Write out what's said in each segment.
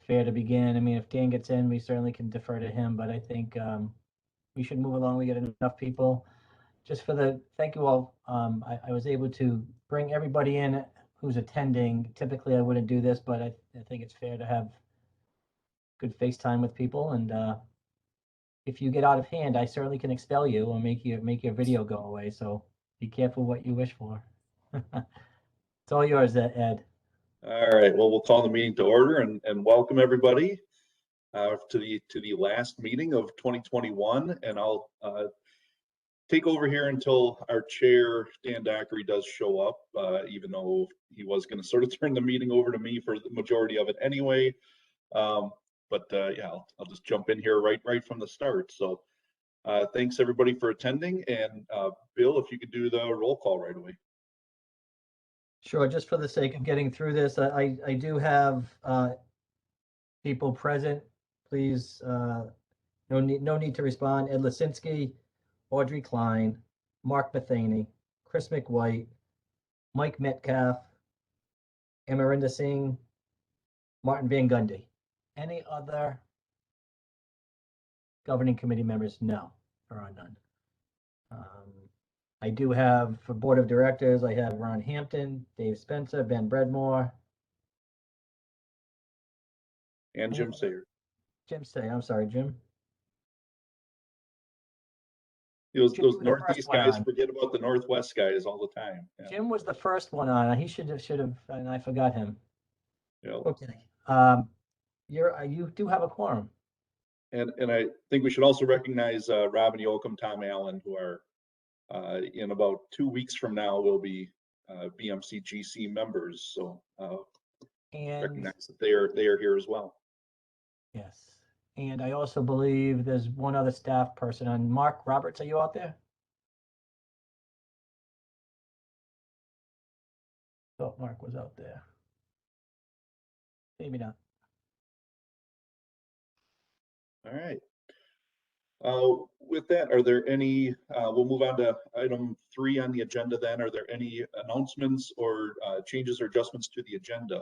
fair to begin. I mean, if Dan gets in, we certainly can defer to him, but I think we should move along. We get enough people. Just for the, thank you all. I was able to bring everybody in who's attending. Typically, I wouldn't do this, but I think it's fair to have good FaceTime with people. And if you get out of hand, I certainly can expel you or make your video go away. So be careful what you wish for. It's all yours, Ed. All right, well, we'll call the meeting to order and welcome everybody to the last meeting of 2021. And I'll take over here until our chair, Dan Dockery, does show up, even though he was going to sort of turn the meeting over to me for the majority of it anyway. Yeah, I'll just jump in here right from the start. So thanks everybody for attending. And Bill, if you could do the roll call right away. Sure, just for the sake of getting through this, I do have people present. Please, no need to respond. Ed Lisinski, Audrey Klein, Mark Bethany, Chris McWhite, Mike Metcalf, Amarinda Singh, Martin Van Gundy. Any other governing committee members? No, there are none. I do have for board of directors, I have Ron Hampton, Dave Spencer, Ben Bredmore. And Jim Sayer. Jim Sayer, I'm sorry, Jim. Those Northeast guys forget about the Northwest guys all the time. Yeah. Jim was the first one on. He should have, and I forgot him. Yeah. Okay. You do have a quorum. And I think we should also recognize Robin Yoakum, Tom Allen, who are in about 2 weeks from now will be BMC GC members. So and recognize that they are here as well. Yes. And I also believe there's one other staff person on. Mark Roberts, are you out there? Thought Mark was out there. Maybe not. All right. With that, are there any, we'll move on to item 3 on the agenda then. Are there any announcements or changes or adjustments to the agenda?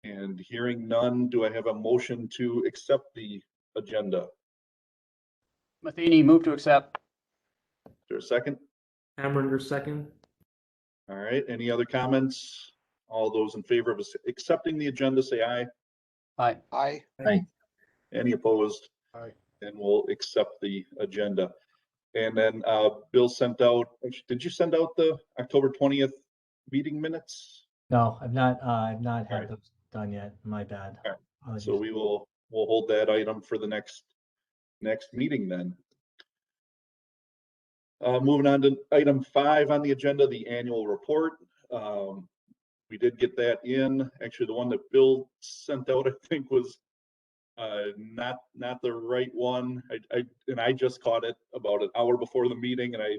And hearing none, do I have a motion to accept the agenda? Matheny, move to accept. Is there a second? Hamringer, second. All right, any other comments? All those in favor of accepting the agenda, say aye. Aye. Aye. Aye. Any opposed? Aye. And we'll accept the agenda. And then Bill sent out, did you send out the October 20th meeting minutes? No, I've not had those done yet. My bad. Right. So we'll hold that item for the next meeting then. Moving on to item 5 on the agenda, the annual report. We did get that in. Actually, the one that Bill sent out, I think, was not the right one. I just caught it about an hour before the meeting, and I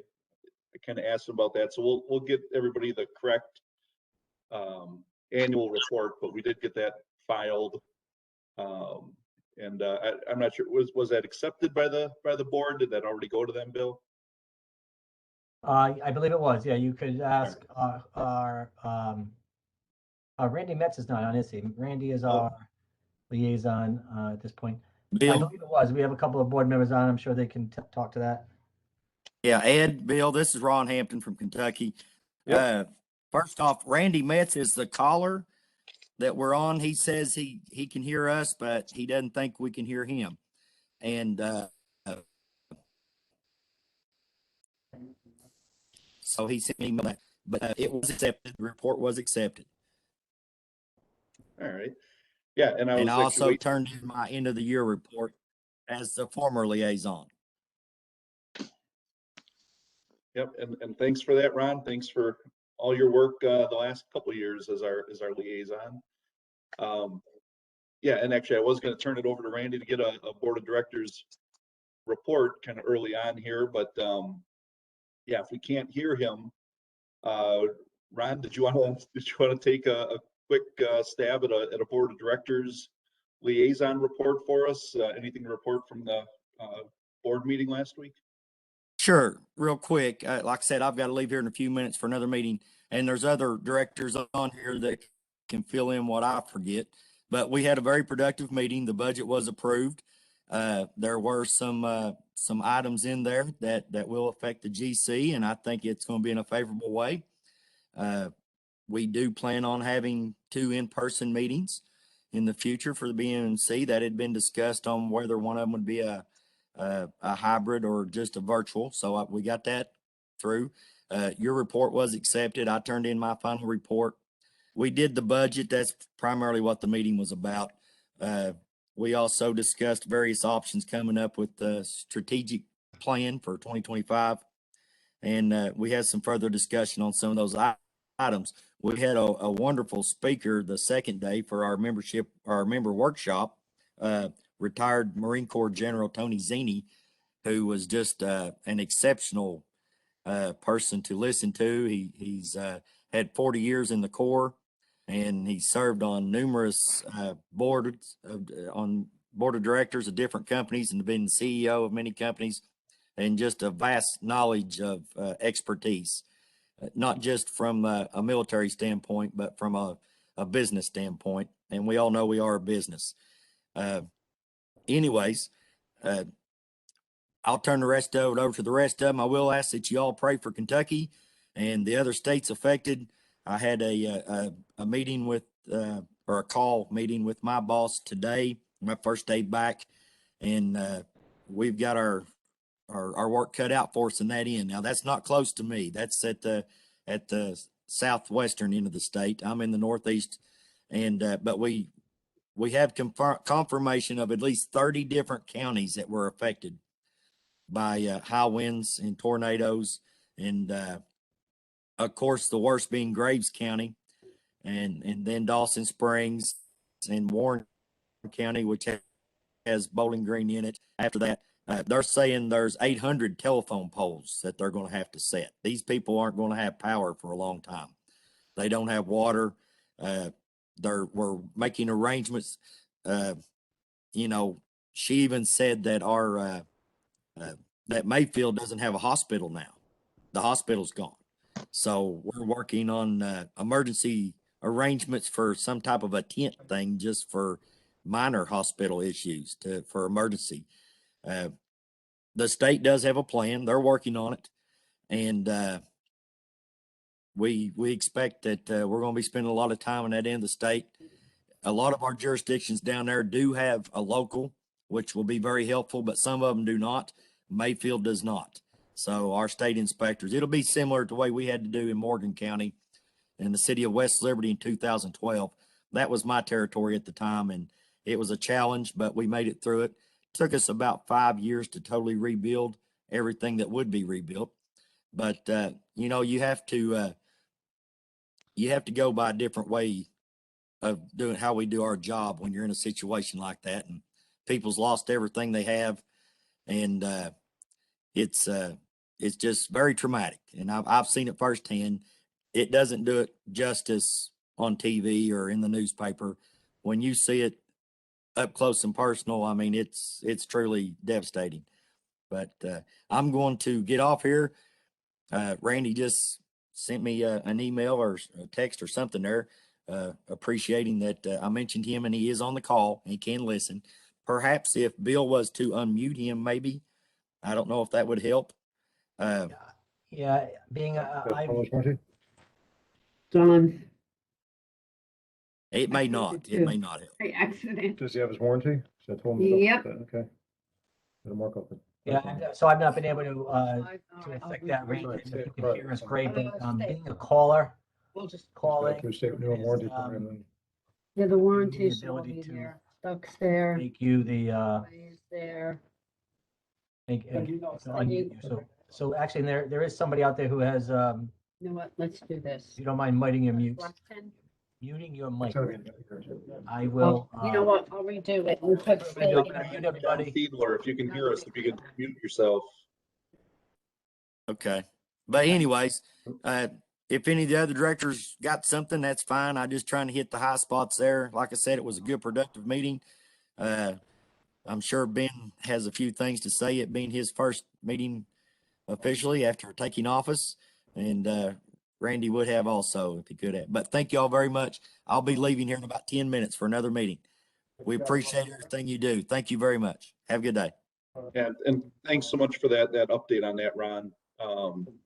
kind of asked him about that. So we'll get everybody the correct annual report, but we did get that filed. I'm not sure, was that accepted by the board? Did that already go to them, Bill? I believe it was. Yeah, you could ask our Randy Metz is not on, is he? Randy is our liaison at this point. Bill? I believe it was. We have a couple of board members on. I'm sure they can talk to that. Yeah, Ed, Bill, this is Ron Hampton from Kentucky. Yep. First off, Randy Metz is the caller that we're on. He says he can hear us, but he doesn't think we can hear him. And so he sent me an email back, but it was accepted. The report was accepted. All right. Yeah, and I also turned in my end of the year report as the former liaison. Yep, and thanks for that, Ron. Thanks for all your work the last couple of years as our liaison. Yeah, and actually I was going to turn it over to Randy to get a board of directors report kind of early on here, but yeah, if we can't hear him, Ron, did you want to take a quick stab at a board of directors liaison report for us? Anything to report from the board meeting last week? Sure, real quick. Like I said, I've got to leave here in a few minutes for another meeting, and there's other directors on here that can fill in what I forget. But we had a very productive meeting. The budget was approved. There were some items in there that will affect the GC, and I think it's going to be in a favorable way. We do plan on having 2 in-person meetings in the future for the BMC. That had been discussed on whether one of them would be a hybrid or just a virtual. So we got that through. Your report was accepted. I turned in my final report. We did the budget. That's primarily what the meeting was about. We also discussed various options coming up with the strategic plan for 2025. And we had some further discussion on some of those items. We had a wonderful speaker the second day for our member workshop, retired Marine Corps General Tony Zini, who was just an exceptional person to listen to. He's had 40 years in the Corps, and he served on numerous board of directors of different companies and been CEO of many companies, and just a vast knowledge of expertise, not just from a military standpoint, but from a business standpoint. And we all know we are a business. Anyways, I'll turn the rest of it over to the rest of them. I will ask that you all pray for Kentucky and the other states affected. I had a meeting with, or a call meeting with my boss today, my first day back, and we've got our work cut out for us in that end. Now that's not close to me. That's at the southwestern end of the state. I'm in the northeast, and but we have confirmation of at least 30 different counties that were affected by high winds and tornadoes, and of course the worst being Graves County, and then Dawson Springs and Warren County, which has Bowling Green in it. After that, they're saying there's 800 telephone poles that they're going to have to set. These people aren't going to have power for a long time. They don't have water. We're making arrangements. You know, she even said that that Mayfield doesn't have a hospital now. The hospital's gone. So we're working on emergency arrangements for some type of a tent thing just for minor hospital issues for emergency. The state does have a plan. They're working on it. And we expect that we're going to be spending a lot of time in that end of the state. A lot of our jurisdictions down there do have a local, which will be very helpful, but some of them do not. Mayfield does not. So our state inspectors, it'll be similar to the way we had to do in Morgan County in the city of West Liberty in 2012. That was my territory at the time, and it was a challenge, but we made it through it. Took us about 5 years to totally rebuild everything that would be rebuilt. But, you know, you have to go by a different way of doing how we do our job when you're in a situation like that, and people's lost everything they have. And it's just very traumatic. And I've seen it firsthand. It doesn't do it justice on TV or in the newspaper. When you see it up close and personal, I mean, it's truly devastating. But I'm going to get off here. Randy just sent me an email or a text or something there, appreciating that I mentioned him and he is on the call and he can listen. Perhaps if Bill was to unmute him, maybe, I don't know if that would help. Yeah, being Done. It may not. It may not help. By accident. Does he have his warranty? So I told him. Yep. Okay. Let him work off it. yeah, so I've not been able to affect that rate. If you can hear us great, but being a caller, We'll just calling. Through state new warranty um, program and Yeah, the warranty's The ability already to there. Stuck's there. make you the Is there. so actually there is somebody out there who has You know what? Let's do this. if you don't mind muting your mute, Question? muting your mic. it's gotta be in there. I will. You know what? I'll redo it. We'll put I'm gonna mute everybody. Fiedler, if you can hear us, if you can mute yourself. Okay. But anyways, if any of the other directors got something, that's fine. I'm just trying to hit the high spots there. Like I said, it was a good, productive meeting. I'm sure Ben has a few things to say, it being his first meeting officially after taking office. And Randy would have also if he could have. But thank you all very much. I'll be leaving here in about 10 minutes for another meeting. We appreciate everything you do. Thank you very much. Have a good day. And thanks so much for that update on that, Ron.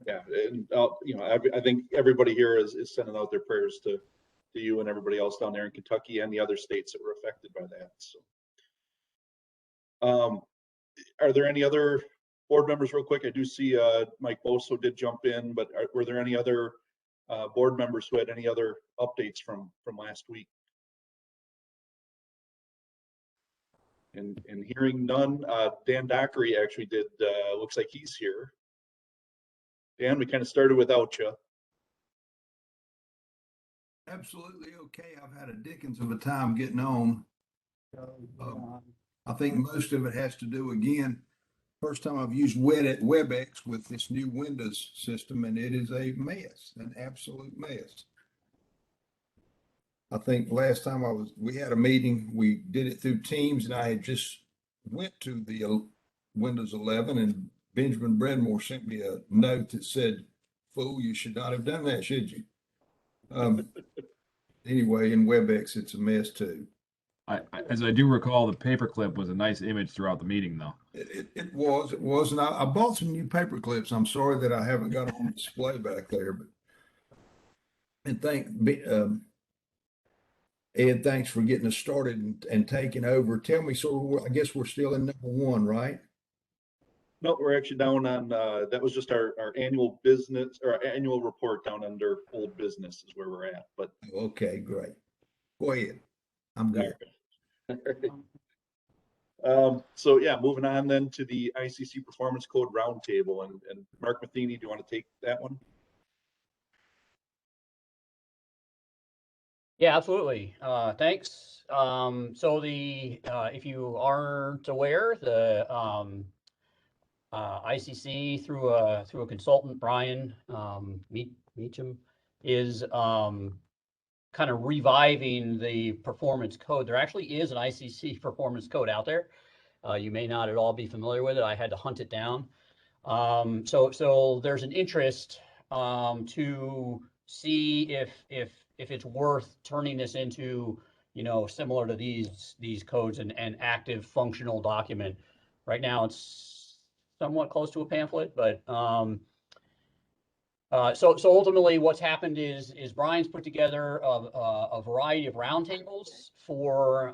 Yeah, and you know, I think everybody here is sending out their prayers to you and everybody else down there in Kentucky and the other states that were affected by that. So, are there any other board members, real quick? I do see Mike Boso did jump in, but were there any other board members who had any other updates from last week? And hearing none, Dan Dockery actually did, looks like he's here. Dan, we kind of started without you. Absolutely okay. I've had a dickens of a time getting on. I think most of it has to do, again, first time I've used WebEx with this new Windows system, and it is a mess, an absolute mess. I think last time we had a meeting, we did it through Teams, and I had just went to the Windows 11, and Benjamin Bredmore sent me a note that said, "Fool, you should not have done that, should you?" Anyway, in WebEx, it's a mess too. As I do recall, the paperclip was a nice image throughout the meeting, though. It was, and I bought some new paper clips. I'm sorry that I haven't got on display back there, but Ed, thanks for getting us started and taking over. Tell me, so I guess we're still in #1, right? No, we're actually down on, that was just our annual business or our annual report down under old business is where we're at, but. Okay, great. Go ahead. I'm good. So yeah, moving on then to the ICC Performance Code Roundtable, and Mark Matheny, do you want to take that one? Yeah, absolutely. Thanks. So if you aren't aware, the ICC through a consultant, Brian Meacham, is kind of reviving the performance code. There actually is an ICC Performance Code out there. You may not at all be familiar with it. I had to hunt it down. So there's an interest to see if it's worth turning this into, similar to these codes, and active functional document. Right now it's somewhat close to a pamphlet, but so ultimately what's happened is Brian's put together a variety of roundtables for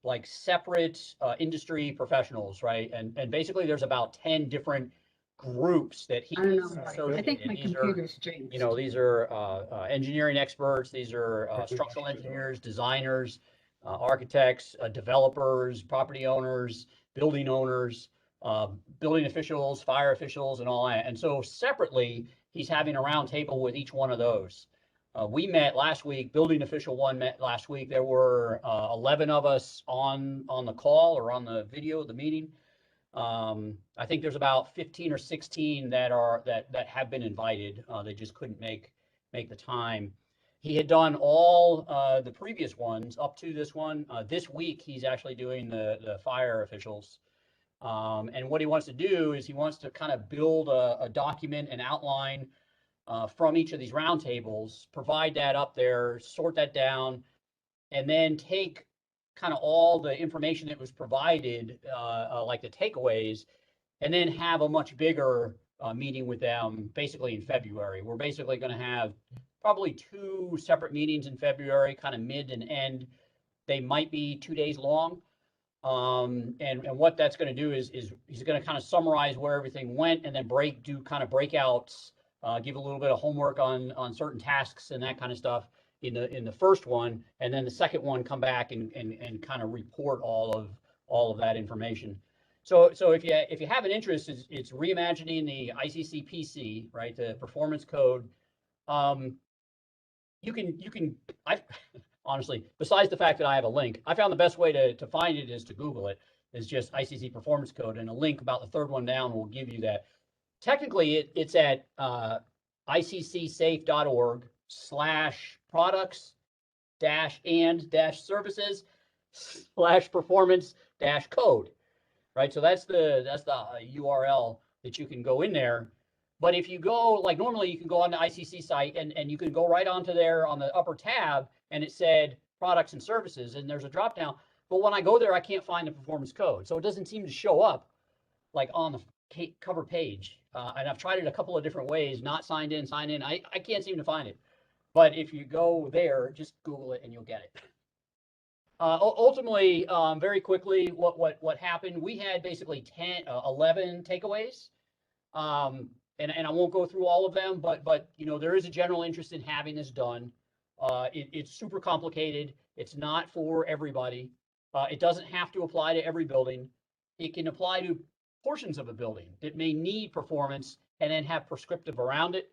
like separate industry professionals, right? And basically there's about 10 different groups that he I don't know. associated. I think my These are, computer's changed. these are engineering experts, these are structural engineers, designers, architects, developers, property owners, building owners, building officials, fire officials, and all that. And so separately, he's having a round table with each one of those. We met last week, building official 1 met last week. There were 11 of us on the call or on the video of the meeting. I think there's about 15 or 16 that have been invited. They just couldn't make the time. He had done all the previous ones up to this one. This week, he's actually doing the fire officials. And what he wants to do is he wants to kind of build a document, an outline from each of these roundtables, provide that up there, sort that down, and then take kind of all the information that was provided, like the takeaways, and then have a much bigger meeting with them basically in February. We're basically going to have probably 2 separate meetings in February, kind of mid and end. They might be 2 days long. And what that's going to do is he's going to kind of summarize where everything went, and then do kind of breakouts, give a little bit of homework on certain tasks and that kind of stuff in the first one, and then the second one come back and kind of report all of that information. So if you have an interest, it's reimagining the ICC PC, right? The performance code. Honestly, besides the fact that I have a link, I found the best way to find it is to Google it. It's just ICC Performance Code, and a link about the third one down will give you that. Technically, it's at iccsafe.org/products-and-services/performance-code, right? So that's the URL that you can go in there. But if you go, like normally you can go on the ICC site and you can go right onto there on the upper tab and it said products and services and there's a drop down. But when I go there, I can't find the performance code. So it doesn't seem to show up like on the cover page. And I've tried it a couple of different ways, not signed in, sign in. I can't seem to find it. But if you go there, just Google it and you'll get it. Ultimately, very quickly, what happened, we had basically 11 takeaways. And I won't go through all of them, but you know, there is a general interest in having this done. It's super complicated. It's not for everybody. It doesn't have to apply to every building. It can apply to portions of a building that may need performance and then have prescriptive around it.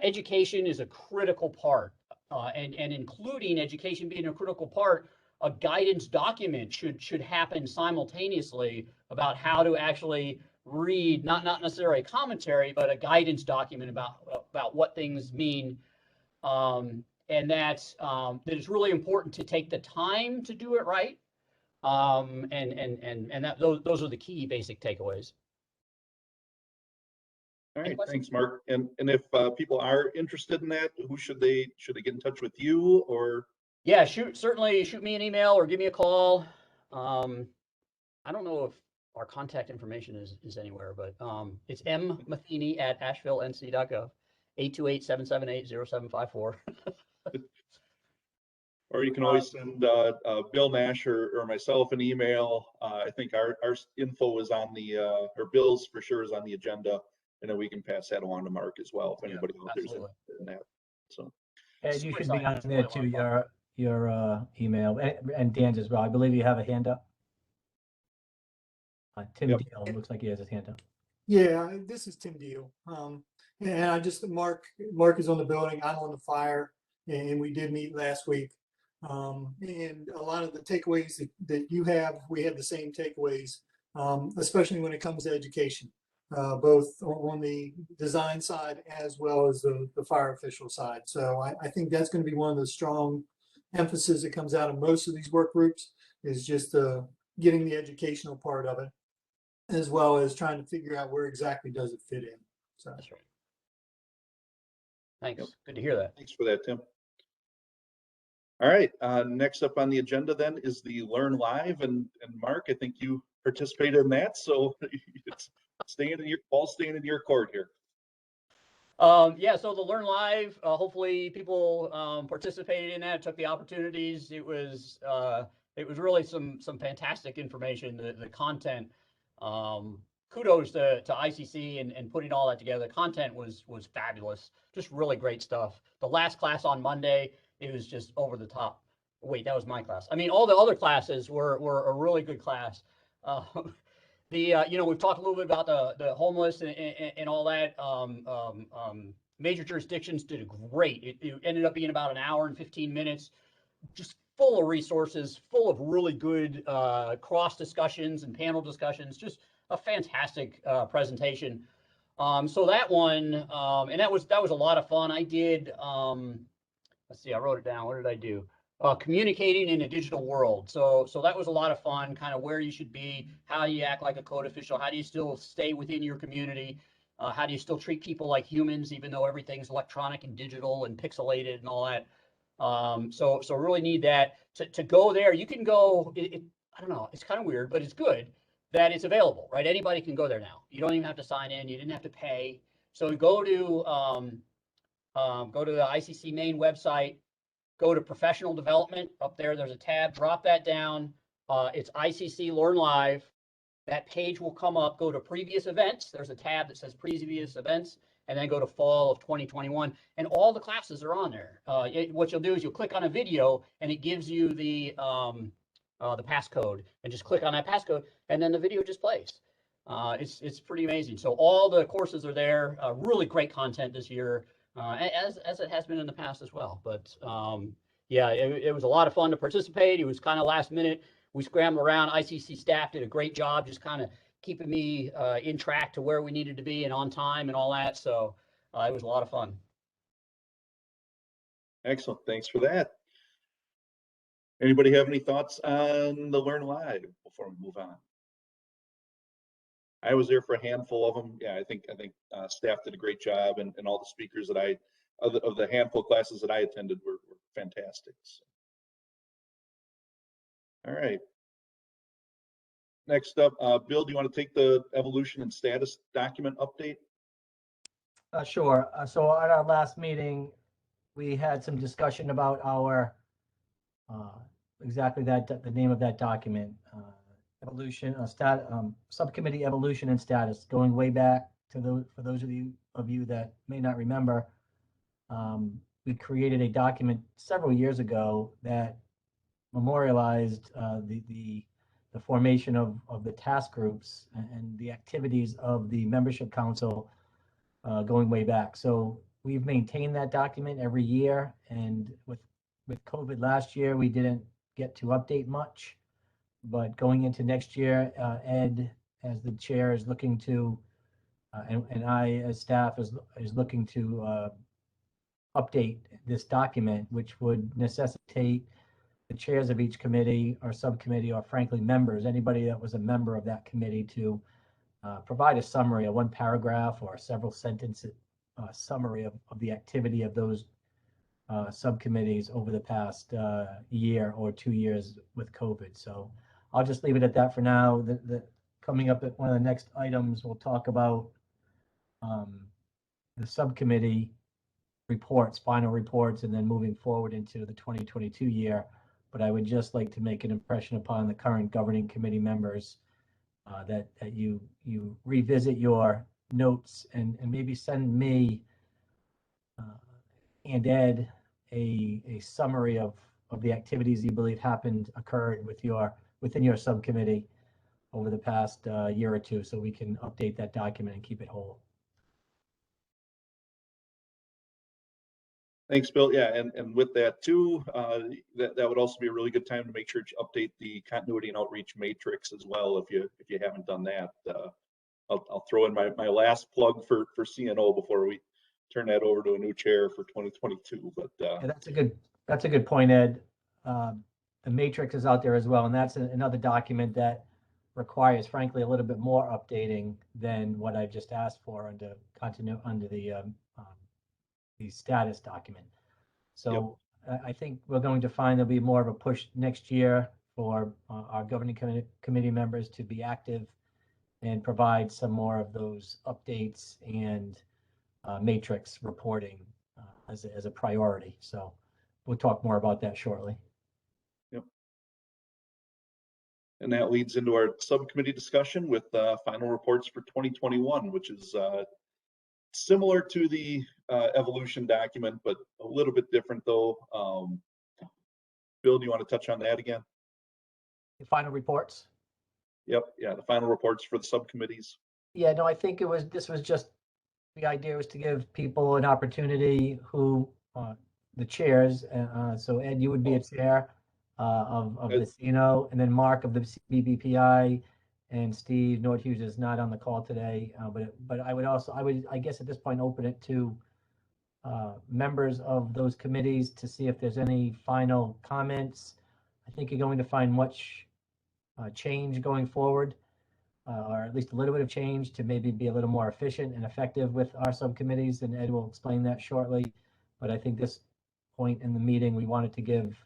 Education is a critical part, and including education being a critical part, a guidance document should happen simultaneously about how to actually read, not necessarily a commentary, but a guidance document about what things mean. And that it's really important to take the time to do it right. And those are the key basic takeaways. All Any right, questions? thanks, Mark. And if people are interested in that, who should they get in touch with, you or? Yeah, certainly shoot me an email or give me a call. I don't know if our contact information is anywhere, but it's mmatheny@asheville.nc.gov, 828-778-0754. Or you can always send Bill Nash or myself an email. I think our info is on the, or Bill's for sure is on the agenda, and then we can pass that along to Mark as well if anybody out there's Absolutely. interested in that. So, And you Super should be on exciting. there It's too, really a lot of your email and Dan's as well. I believe you have a hand up. Tim Yep. Deal looks like he has his hand up. Yeah, this is Tim Deal. And I just, Mark is on the building, I'm on the fire, and we did meet last week. And a lot of the takeaways that you have, we have the same takeaways, especially when it comes to education, both on the design side as well as the fire official side. So I think that's going to be one of the strong emphasis that comes out of most of these work groups is just getting the educational part of it, as well as trying to figure out where exactly does it fit in. So That's right. Thanks. Yep. Good to hear that. thanks for that, Tim. All right, next up on the agenda then is the Learn Live, and Mark, I think you participated in that, so it's staying in your court here. Yeah, so the Learn Live, hopefully people participated in that, took the opportunities. It was really some fantastic information. The content, kudos to ICC and putting all that together. The content was fabulous, just really great stuff. The last class on Monday, it was just over the top. Wait, that was my class. I mean, all the other classes were a really good class. You know, we've talked a little bit about the homeless and all that. Major jurisdictions did great. It ended up being about an hour and 15 minutes, just full of resources, full of really good cross discussions and panel discussions. Just a fantastic presentation. So that one, and that was a lot of fun. I did. Let's see, I wrote it down. What did I do? Communicating in a digital world. So that was a lot of fun, kind of where you should be, how do you act like a code official, how do you still stay within your community, how do you still treat people like humans, even though everything's electronic and digital and pixelated and all that. So really need that to go there. You can go, I don't know, it's kind of weird, but it's good that it's available, right? Anybody can go there now. You don't even have to sign in. You didn't have to pay. So go to the ICC main website, go to professional development. Up there, there's a tab, drop that down. It's ICC Learn Live. That page will come up, go to previous events. There's a tab that says previous events, and then go to fall of 2021. And all the classes are on there. What you'll do is you'll click on a video and it gives you the passcode, and just click on that passcode and then the video just plays. It's pretty amazing. So all the courses are there, really great content this year. As it has been in the past as well. But yeah, it was a lot of fun to participate. It was kind of last minute. We scrambled around. ICC staff did a great job just kind of keeping me in track to where we needed to be and on time and all that. So it was a lot of fun. Excellent, thanks for that. Anybody have any thoughts on the Learn Live before we move on? I was there for a handful of them. Yeah, I think staff did a great job, and all the speakers that of the handful of classes that I attended were fantastic. So. All right. Next up, Bill, do you want to take the evolution and status document update? Sure. So at our last meeting, we had some discussion about our exactly that, the name of that document, evolution, subcommittee evolution and status, going way back to those, for those of you that may not remember, we created a document several years ago that memorialized the formation of the task groups and the activities of the membership council going way back. So we've maintained that document every year, and with COVID last year, we didn't get to update much. But going into next year, Ed, as the chair, is looking to, and I, as staff, is looking to update this document, which would necessitate the chairs of each committee or subcommittee, or frankly, members, anybody that was a member of that committee, to provide a summary, a one paragraph or several sentence summary of the activity of those subcommittees over the past year or 2 years with COVID. So I'll just leave it at that for now. Coming up at one of the next items, we'll talk about the subcommittee reports, final reports, and then moving forward into the 2022 year. But I would just like to make an impression upon the current governing committee members that you revisit your notes and maybe send me and Ed a summary of the activities you believe occurred within your subcommittee over the past year or two, so we can update that document and keep it whole. Thanks, Bill. Yeah, and with that too, that would also be a really good time to make sure to update the continuity and outreach matrix as well. If you haven't done that, I'll throw in my last plug for CNO before we turn that over to a new chair for 2022. But yeah, that's a good point, Ed. The matrix is out there as well, and that's another document that requires, frankly, a little bit more updating than what I just asked for under the status document. So yep. I think we're going to find there'll be more of a push next year for our governing committee members to be active and provide some more of those updates and matrix reporting as a priority. So we'll talk more about that shortly. Yep. And that leads into our subcommittee discussion with final reports for 2021, which is similar to the evolution document, but a little bit different though. Bill, do you want to touch on that again? The final reports? Yep, yeah, the final reports for the subcommittees. Yeah, no, I think this was just, the idea was to give people an opportunity who, the chairs, so Ed, you would be a chair of the CNO, and then Mark of the BBPI, and Steve Nordhughes is not on the call today, but I guess at this point open it to members of those committees to see if there's any final comments. I think you're going to find much change going forward, or at least a little bit of change to maybe be a little more efficient and effective with our subcommittees, and Ed will explain that shortly. But I think this point in the meeting, we wanted to give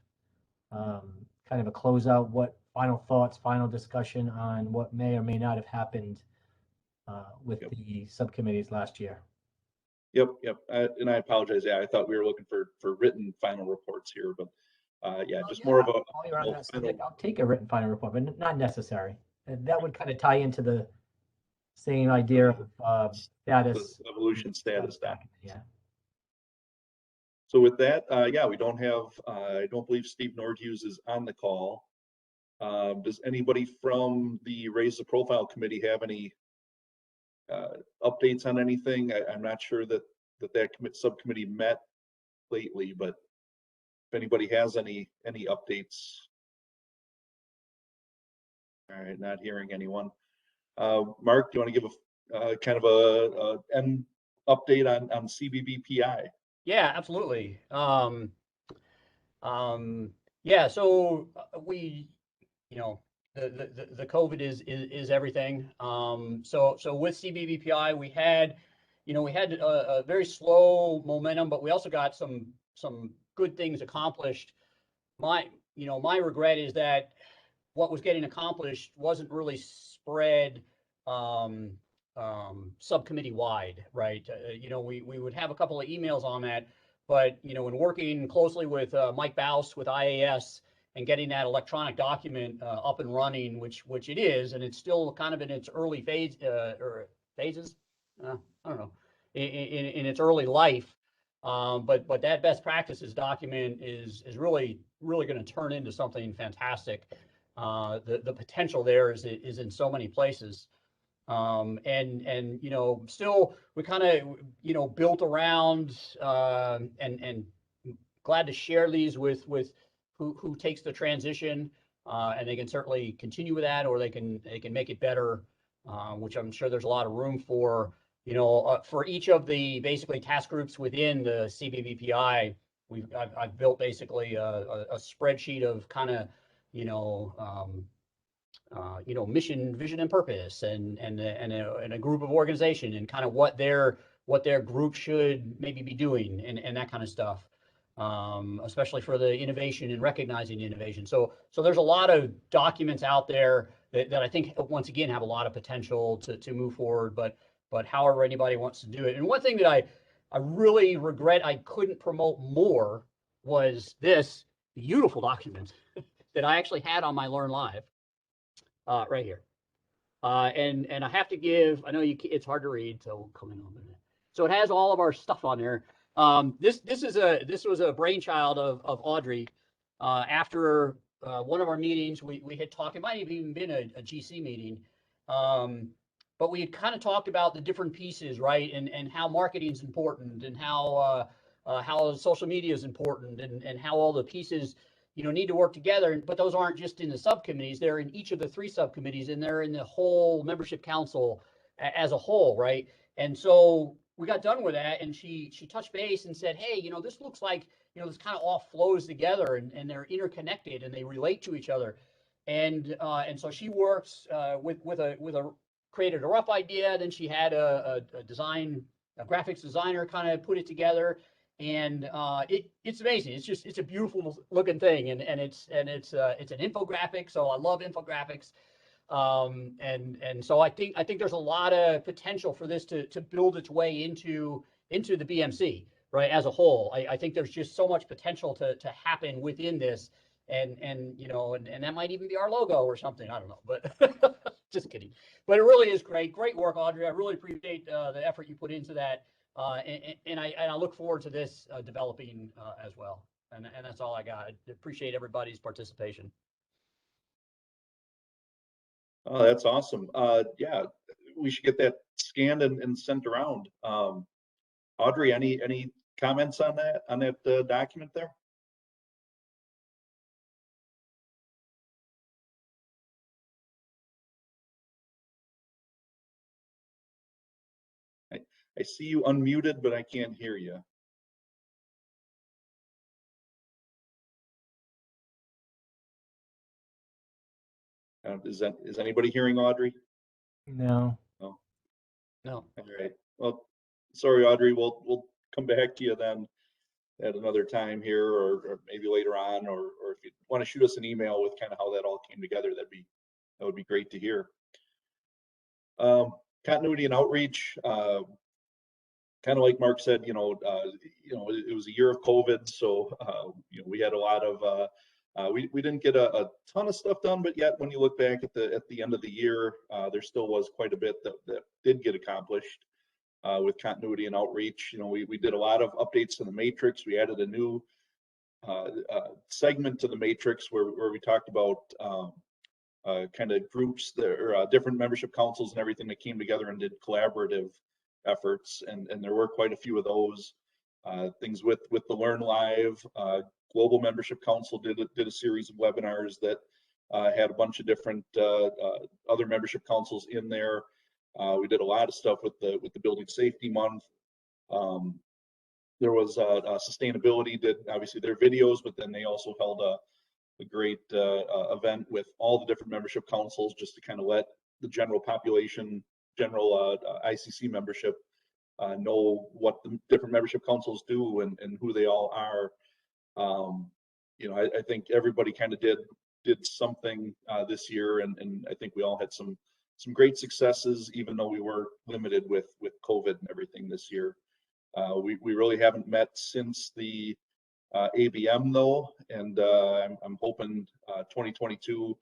kind of a closeout, what final thoughts, final discussion on what may or may not have happened with the subcommittees last year. Yep. And I apologize. Yeah, I thought we were looking for written final reports here, but more of a. While you're on that subject, I'll take a written final report, but not necessary. And that would kind of tie into the same idea of status. Evolution status document. Yeah. So with that, we don't have, I don't believe Steve Nordhughes is on the call. Does anybody from the Raise the Profile Committee have any updates on anything? I'm not sure that subcommittee met lately, but if anybody has any updates. All right, not hearing anyone. Mark, do you want to give a kind of an update on CBBPI? Yeah, absolutely. Yeah, so we, the COVID is everything. So with CBBPI, we had a very slow momentum, but we also got some good things accomplished. My regret is that what was getting accomplished wasn't really spread subcommittee wide, right? We would have a couple of emails on that, but when working closely with Mike Baus with IAS and getting that electronic document up and running, which it is, and it's still kind of in its early phase or phases. I don't know, in its early life. But that best practices document is really going to turn into something fantastic. The potential there is in so many places. And still we kind of built around and glad to share these with who takes the transition, and they can certainly continue with that, or they can make it better, which I'm sure there's a lot of room for. For each of the basically task groups within the CBBPI, I've built basically a spreadsheet of kind of mission, vision, and purpose, and a group of organization, and kind of what their group should maybe be doing, and that kind of stuff. Especially for the innovation and recognizing innovation. So there's a lot of documents out there that I think once again have a lot of potential to move forward, but however anybody wants to do it. And one thing that I really regret I couldn't promote more was this beautiful document that I actually had on my Learn Live right here. And I have to give, I know it's hard to read, so we'll come in on a minute. So it has all of our stuff on there. This was a brainchild of Audrey. After one of our meetings, we had talked, it might have even been a GC meeting, but we had kind of talked about the different pieces, right? And how marketing is important, and how social media is important, and how all the pieces, need to work together. But those aren't just in the subcommittees, they're in each of the 3 subcommittees, and they're in the whole membership council as a whole, right? And so we got done with that, and she touched base and said, hey, this looks like, this kind of all flows together, and they're interconnected, and they relate to each other. And so she works created a rough idea. Then she had a graphics designer kind of put it together, and it's amazing. It's a beautiful looking thing, and it's an infographic. So I love infographics. And so I think there's a lot of potential for this to build its way into the BMC, right, as a whole. I think there's just so much potential to happen within this, and that might even be our logo or something. I don't know, but just kidding. But it really is great work, Audrey. I really appreciate the effort you put into that, and I look forward to this developing as well. And that's all I got. I appreciate everybody's participation. Oh, that's awesome. Yeah, we should get that scanned and sent around. Audrey, any comments on that document there? I see you unmuted, but I can't hear you. Is anybody hearing Audrey? No. No. No. All right. Well, sorry, Audrey. We'll come back to you then at another time here, or maybe later on, or if you want to shoot us an email with kind of how that all came together, that would be great to hear. Continuity and outreach. Kind of like Mark said, it was a year of COVID, so we had a lot of we didn't get a ton of stuff done, but yet when you look back at the end of the year, there still was quite a bit that did get accomplished with continuity and outreach. We did a lot of updates to the matrix. We added a new segment to the matrix where we talked about kind of groups or different membership councils and everything that came together and did collaborative efforts, and there were quite a few of those things with the Learn Live. Global Membership Council did a series of webinars that had a bunch of different other membership councils in there. We did a lot of stuff with the Building Safety Month. There was sustainability did obviously their videos, but then they also held great event with all the different membership councils, just to kind of let the general population, general ICC membership know what the different membership councils do and who they all are. You know, I think everybody kind of did something this year, and I think we all had some great successes, even though we were limited with COVID and everything this year. We really haven't met since the ABM though, and I'm hoping 2022,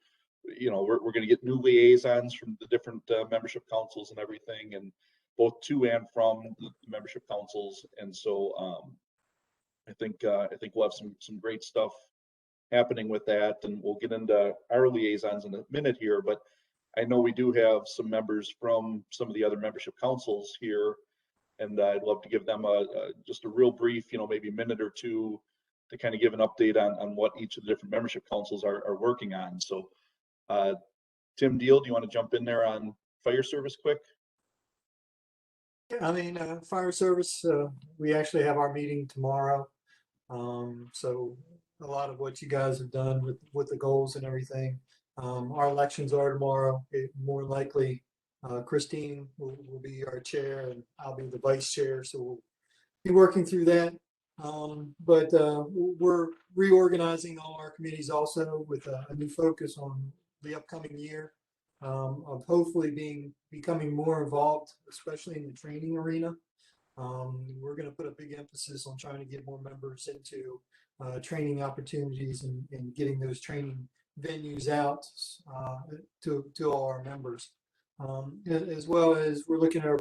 you know, we're going to get new liaisons from the different membership councils and everything, and both to and from the membership councils. And so I think we'll have some great stuff happening with that, and we'll get into our liaisons in a minute here. But I know we do have some members from some of the other membership councils here, and I'd love to give them just a real brief, you know, maybe a minute or two to kind of give an update on what each of the different membership councils are working on. So Tim Deal, do you want to jump in there on fire service quick? Yeah, I mean, fire service, we actually have our meeting tomorrow. So a lot of what you guys have done with the goals and everything. Our elections are tomorrow. More likely, Christine will be our chair and I'll be the vice chair. So we'll be working through that. But we're reorganizing all our committees also with a new focus on the upcoming year, of hopefully becoming more involved, especially in the training arena. We're going to put a big emphasis on trying to get more members into training opportunities and getting those training venues out to all our members. As well as we're looking at our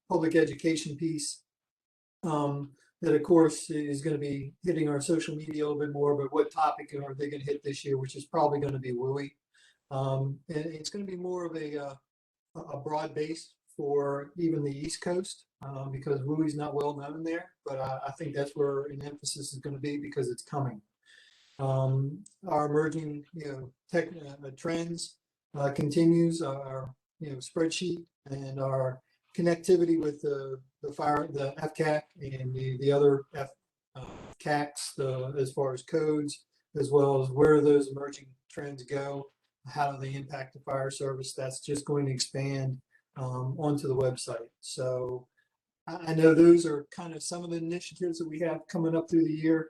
public education piece. That of course is going to be hitting our social media a little bit more, but what topic are they going to hit this year, which is probably going to be WUI. And it's going to be more of a broad base for even the East Coast, because WUI is not well known there, but I think that's where an emphasis is going to be because it's coming. Our emerging, tech trends continues. Our spreadsheet and our connectivity with the FCAC and the other CACs, as far as codes, as well as where those emerging trends go, how do they impact the fire service. That's just going to expand onto the website. So I know those are kind of some of the initiatives that we have coming up through the year.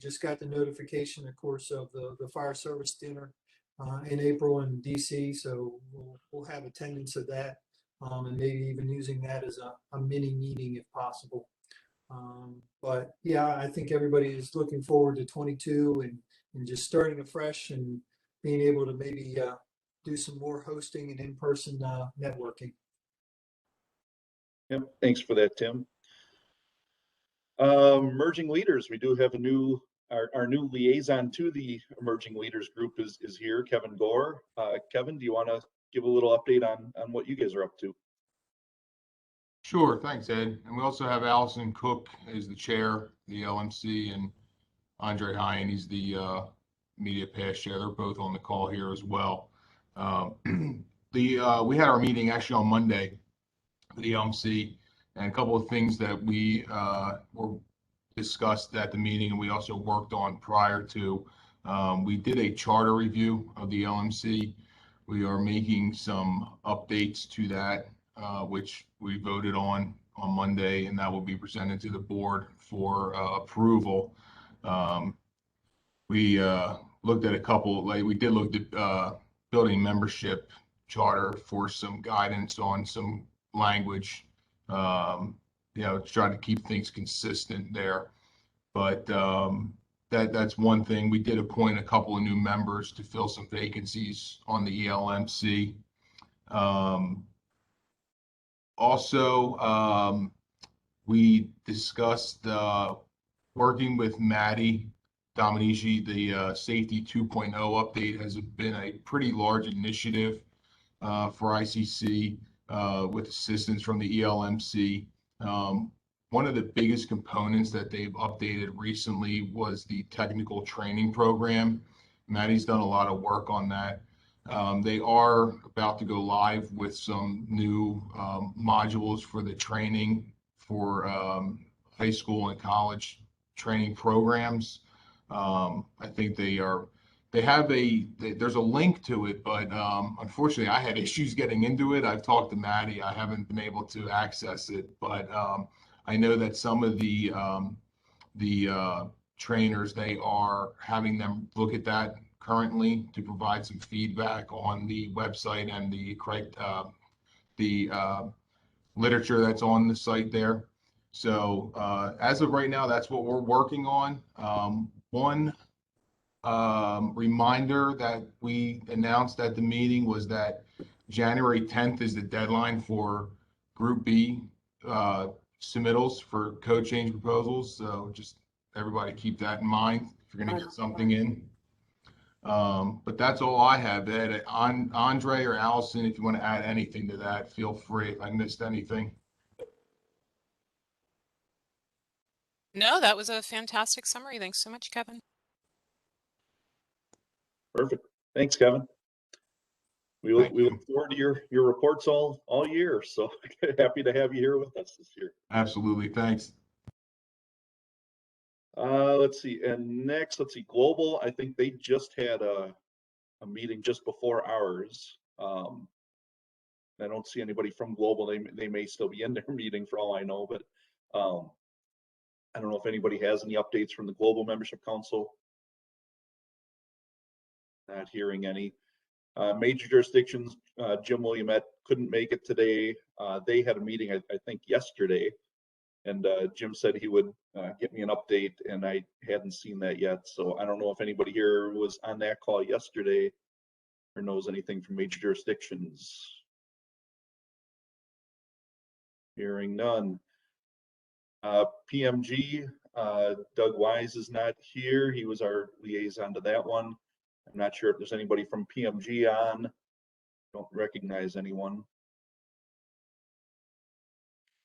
Just got the notification, of course, of the fire service dinner in April in DC. So we'll have attendance of that. And maybe even using that as a mini meeting if possible. But yeah, I think everybody is looking forward to 22 and just starting afresh and being able to maybe do some more hosting and in-person networking. Yep, thanks for that, Tim. Emerging leaders, we do have our new liaison to the emerging leaders group is here, Kevin Gore. Kevin, do you want to give a little update on what you guys are up to? Sure, thanks, Ed. And we also have Allison Cook as the chair, the LMC, and Andre Hine, he's the media past chair. They're both on the call here as well. We had our meeting actually on Monday for the LMC, and a couple of things that we were discussed at the meeting and we also worked on prior to. We did a charter review of the LMC. We are making some updates to that, which we voted on Monday, and that will be presented to the board for approval. We looked at a couple, we did look at building membership charter for some guidance on some language, to try to keep things consistent there. But that's one thing. We did appoint a couple of new members to fill some vacancies on the ELMC. Also, we discussed working with Maddie Dominici. The Safety 2.0 update has been a pretty large initiative for ICC with assistance from the ELMC. One of the biggest components that they've updated recently was the technical training program. Maddie's done a lot of work on that. They are about to go live with some new modules for the training for high school and college training programs. I think there's a link to it, but unfortunately I had issues getting into it. I've talked to Maddie. I haven't been able to access it, but I know that some of the trainers, they are having them look at that currently to provide some feedback on the website and the literature that's on the site there. So as of right now, that's what we're working on. One reminder that we announced at the meeting was that January 10th is the deadline for Group B submittals for code change proposals. So just everybody keep that in mind if you're going to get something in. But that's all I have. Ed, Andre or Allison, if you want to add anything to that, feel free if I missed anything. No, that was a fantastic summary. Thanks so much, Kevin. Perfect. Thanks, Kevin. We look forward to your reports all year. So happy to have you here with us this year. Absolutely. Thanks. Let's see. And next, let's see, Global. I think they just had a meeting just before ours. I don't see anybody from Global. They may still be in their meeting for all I know, but I don't know if anybody has any updates from the Global Membership Council. Not hearing any. Major jurisdictions, Jim Williamette couldn't make it today. They had a meeting, I think, yesterday, and Jim said he would get me an update, and I hadn't seen that yet. So I don't know if anybody here was on that call yesterday or knows anything from major jurisdictions. Hearing none. PMG, Doug Wise is not here. He was our liaison to that one. I'm not sure if there's anybody from PMG on. Don't recognize anyone.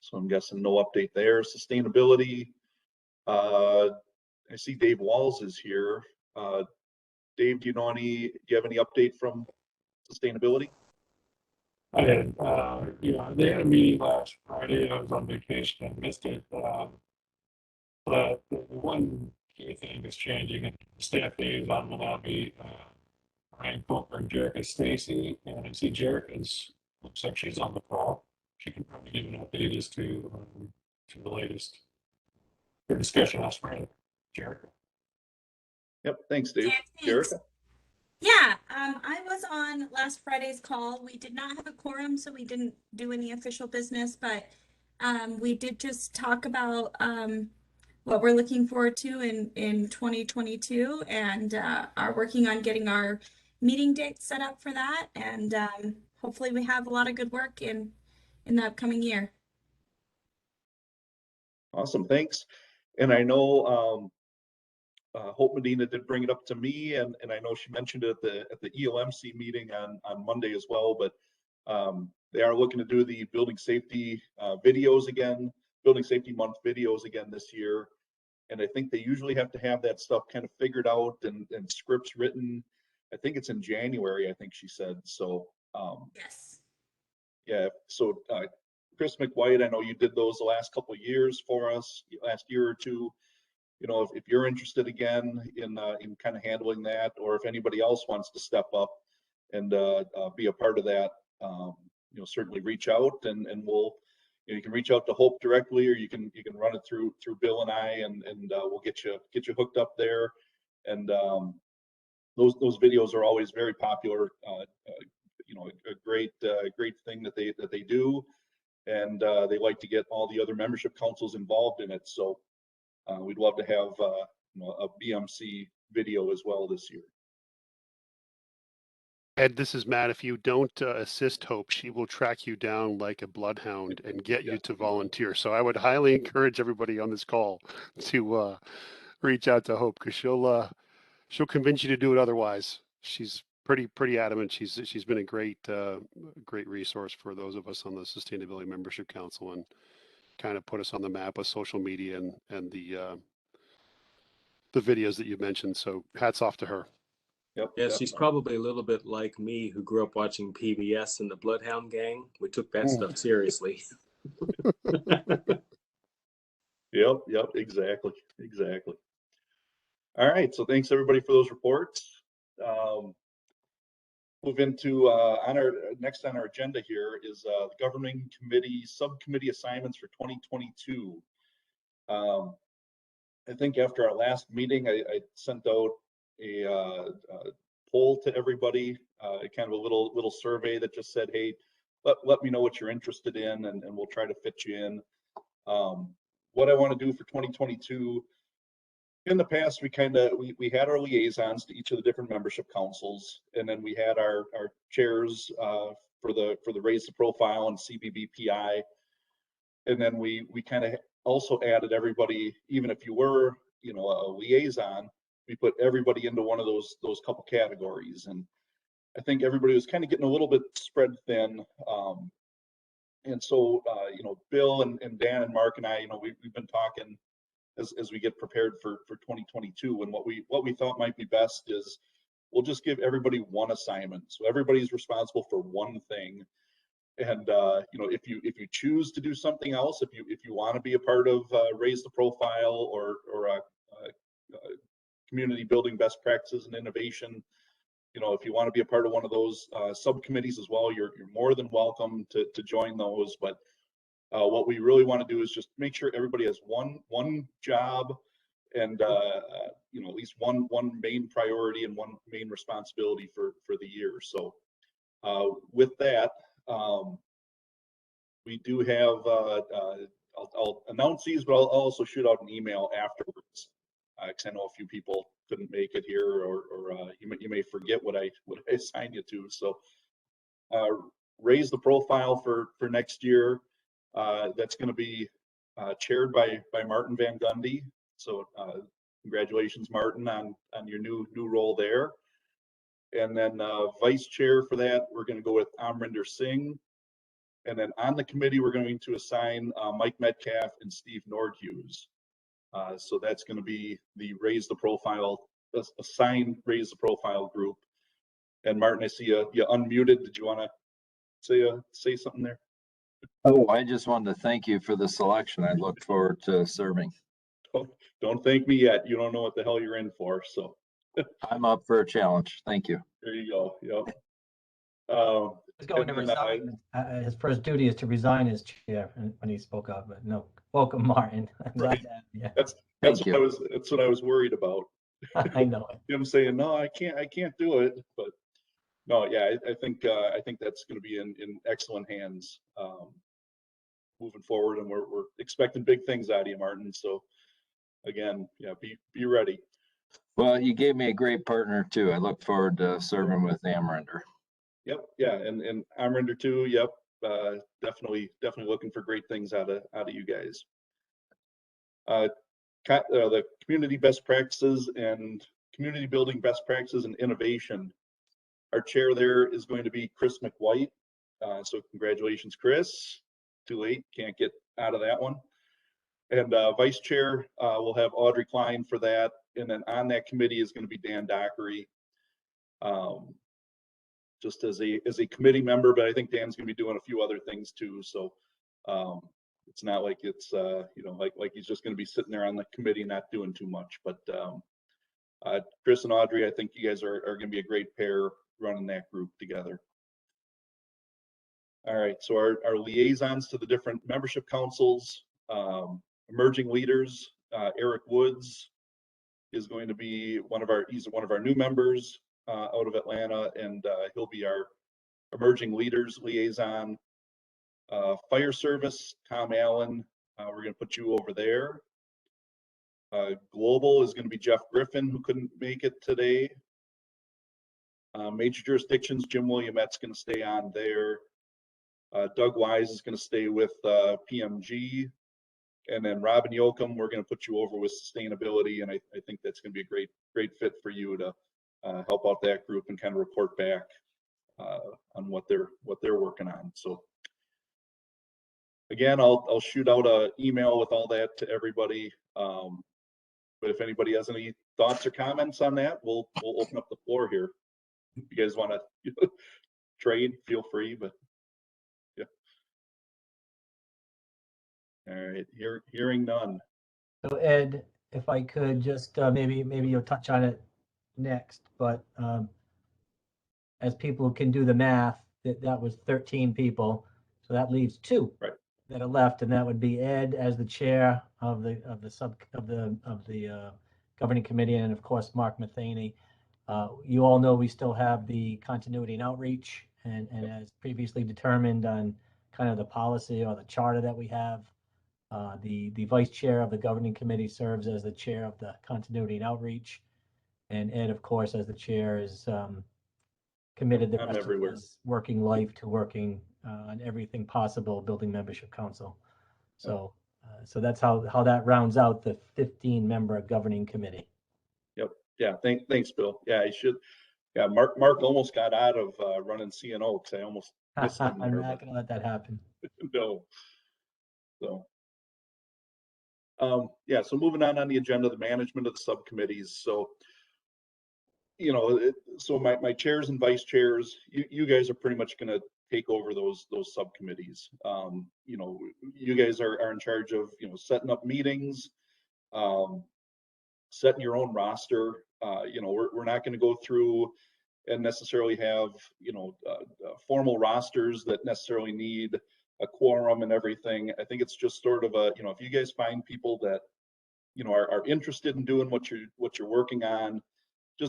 So I'm guessing no update there. Sustainability. I see Dave Walls is here. Dave, do you have any update from sustainability? I did. They had a meeting last Friday. I was on vacation and missed it. But the one key thing is changing, and staff liaison will now be Ryan Coker and Jerica Stacy. And I see Jerica's looks like she's on the call. She can probably give an update as to the latest discussion last Friday. Jerica. Yep. Thanks, Dave. Yeah, thanks. Jerica? Yeah, I was on last Friday's call. We did not have a quorum, so we didn't do any official business, but we did just talk about what we're looking forward to in 2022 and are working on getting our meeting dates set up for that. And hopefully we have a lot of good work in the upcoming year. Awesome. Thanks. And I know Hope Medina did bring it up to me, and I know she mentioned it at the ELMC meeting on Monday as well, but they are looking to do the building safety videos again, building safety month videos again this year. And I think they usually have to have that stuff kind of figured out and scripts written. I think it's in January, I think she said. So Yes. yeah, so Chris McWhite, I know you did those the last couple of years for us, last year or two. You know, if you're interested again in kind of handling that, or if anybody else wants to step up and be a part of that, you know, certainly reach out and we'll, you know, you can reach out to Hope directly, or you can run it through Bill and I, and we'll get you hooked up there. And those videos are always very popular. You know, a great thing that they do, and they like to get all the other membership councils involved in it. So we'd love to have you know, a BMC video as well this year. Ed, this is Matt. If you don't assist Hope, she will track you down like a bloodhound and get you to volunteer. So I would highly encourage everybody on this call to reach out to Hope, because she'll convince you to do it otherwise. She's pretty adamant. She's been a great resource for those of us on the Sustainability Membership Council, and kind of put us on the map with social media and the videos that you mentioned. So hats off to her. Yep. Yeah, she's probably a little bit like me, who grew up watching PBS and the Bloodhound Gang. We took that stuff seriously. Yep, exactly. All right, so thanks everybody for those reports. Move into next on our agenda here is the Governing Committee Subcommittee assignments for 2022. I think after our last meeting, I sent out a poll to everybody, kind of a little survey that just said, hey, let me know what you're interested in, and we'll try to fit you in. What I want to do for 2022, in the past, we had our liaisons to each of the different membership councils, and then we had our chairs for the Raise the Profile and CBBPI, and then we kind of also added everybody, even if you were a liaison, we put everybody into one of those couple categories, and I think everybody was kind of getting a little bit spread thin. And so Bill and Dan and Mark and I, we've been talking as we get prepared for 2022, and what we thought might be best is we'll just give everybody one assignment, so everybody's responsible for one thing. And if you choose to do something else, if you want to be a part of Raise the Profile or community building best practices and innovation, if you want to be a part of one of those subcommittees as well, you're more than welcome to join those. But what we really want to do is just make sure everybody has one job and at least one main priority and one main responsibility for the year. So with that, we do have I'll announce these, but I'll also shoot out an email afterwards, because I know a few people couldn't make it here, or you may forget what I assigned you to. So Raise the Profile for next year. That's going to be chaired by Martin Van Gundy. So congratulations, Martin, on your new role there. And then vice chair for that, we're going to go with Amrinder Singh. And then on the committee, we're going to assign Mike Metcalf and Steve Nordhughes. So that's going to be the Raise the Profile, assigned Raise the Profile group. And Martin, I see you unmuted. Did you want to say something there? Oh, I just wanted to thank you for the selection. I look forward to serving. Don't thank me yet. You don't know what the hell you're in for. So I'm up for a challenge. Thank you. There you go. Yep. He's going to resign. His first duty is to resign as chair when he spoke up. But no, welcome, Martin. I'm glad to have you. That's what I was worried about. I know it. Him saying no, I can't do it. But no, yeah, I think that's going to be in excellent hands moving forward, and we're expecting big things out of you, Martin. So again, yeah, be ready. Well, you gave me a great partner too. I look forward to serving with Amrinder. Yep, yeah, and Amrinder too. Yep, definitely looking for great things out of you guys. The community best practices and community building best practices and innovation. Our chair there is going to be Chris McWhite. So congratulations, Chris. Too late, can't get out of that one. And vice chair, we'll have Audrey Klein for that. And then on that committee is going to be Dan Dockery, just as a committee member, but I think Dan's going to be doing a few other things too. So it's not like it's like he's just going to be sitting there on the committee not doing too much. But Chris and Audrey, I think you guys are going to be a great pair running that group together. All right, so our liaisons to the different membership councils, emerging leaders, Eric Woods is going to be he's one of our new members out of Atlanta, and he'll be our emerging leaders liaison. Fire service, Tom Allen, we're going to put you over there. Global is going to be Jeff Griffin, who couldn't make it today. Major jurisdictions, Jim Williamette's going to stay on there. Doug Wise is going to stay with PMG. And then Robin Yoakum, we're going to put you over with sustainability. And I think that's going to be a great fit for you to help out that group and kind of report back on what they're working on. So again, I'll shoot out an email with all that to everybody. But if anybody has any thoughts or comments on that, we'll open up the floor here. If you guys want to trade, feel free, but yeah. All right, hearing none. So Ed, if I could just, maybe you'll touch on it next, but, as people can do the math, that was 13 people. So that leaves 2 Right. that are left, and that would be Ed as the chair of the governing committee, and of course, Mark Matheny. You all know we still have the continuity and outreach, and as previously determined on kind of the policy or the charter that we have, the vice chair of the governing committee serves as the chair of the continuity and outreach. And Ed, of course, as the chair, is committed the I'm rest of everywhere. his working life to working on everything possible, building membership council. So, so that's how that rounds out the 15-member governing committee. Yep. Yeah. Thanks, Bill. Yeah, I should. Yeah, Mark almost got out of running CNO because I almost missed him I'm there. not going to let that happen. No. So. Yeah. So moving on the agenda, the management of the subcommittees. So. So my chairs and vice chairs, you guys are pretty much going to take over those subcommittees. You guys are in charge of setting up meetings, setting your own roster. We're not going to go through and necessarily have formal rosters that necessarily need a quorum and everything. I think it's just sort of a if you guys find people that are interested in doing what you're working on.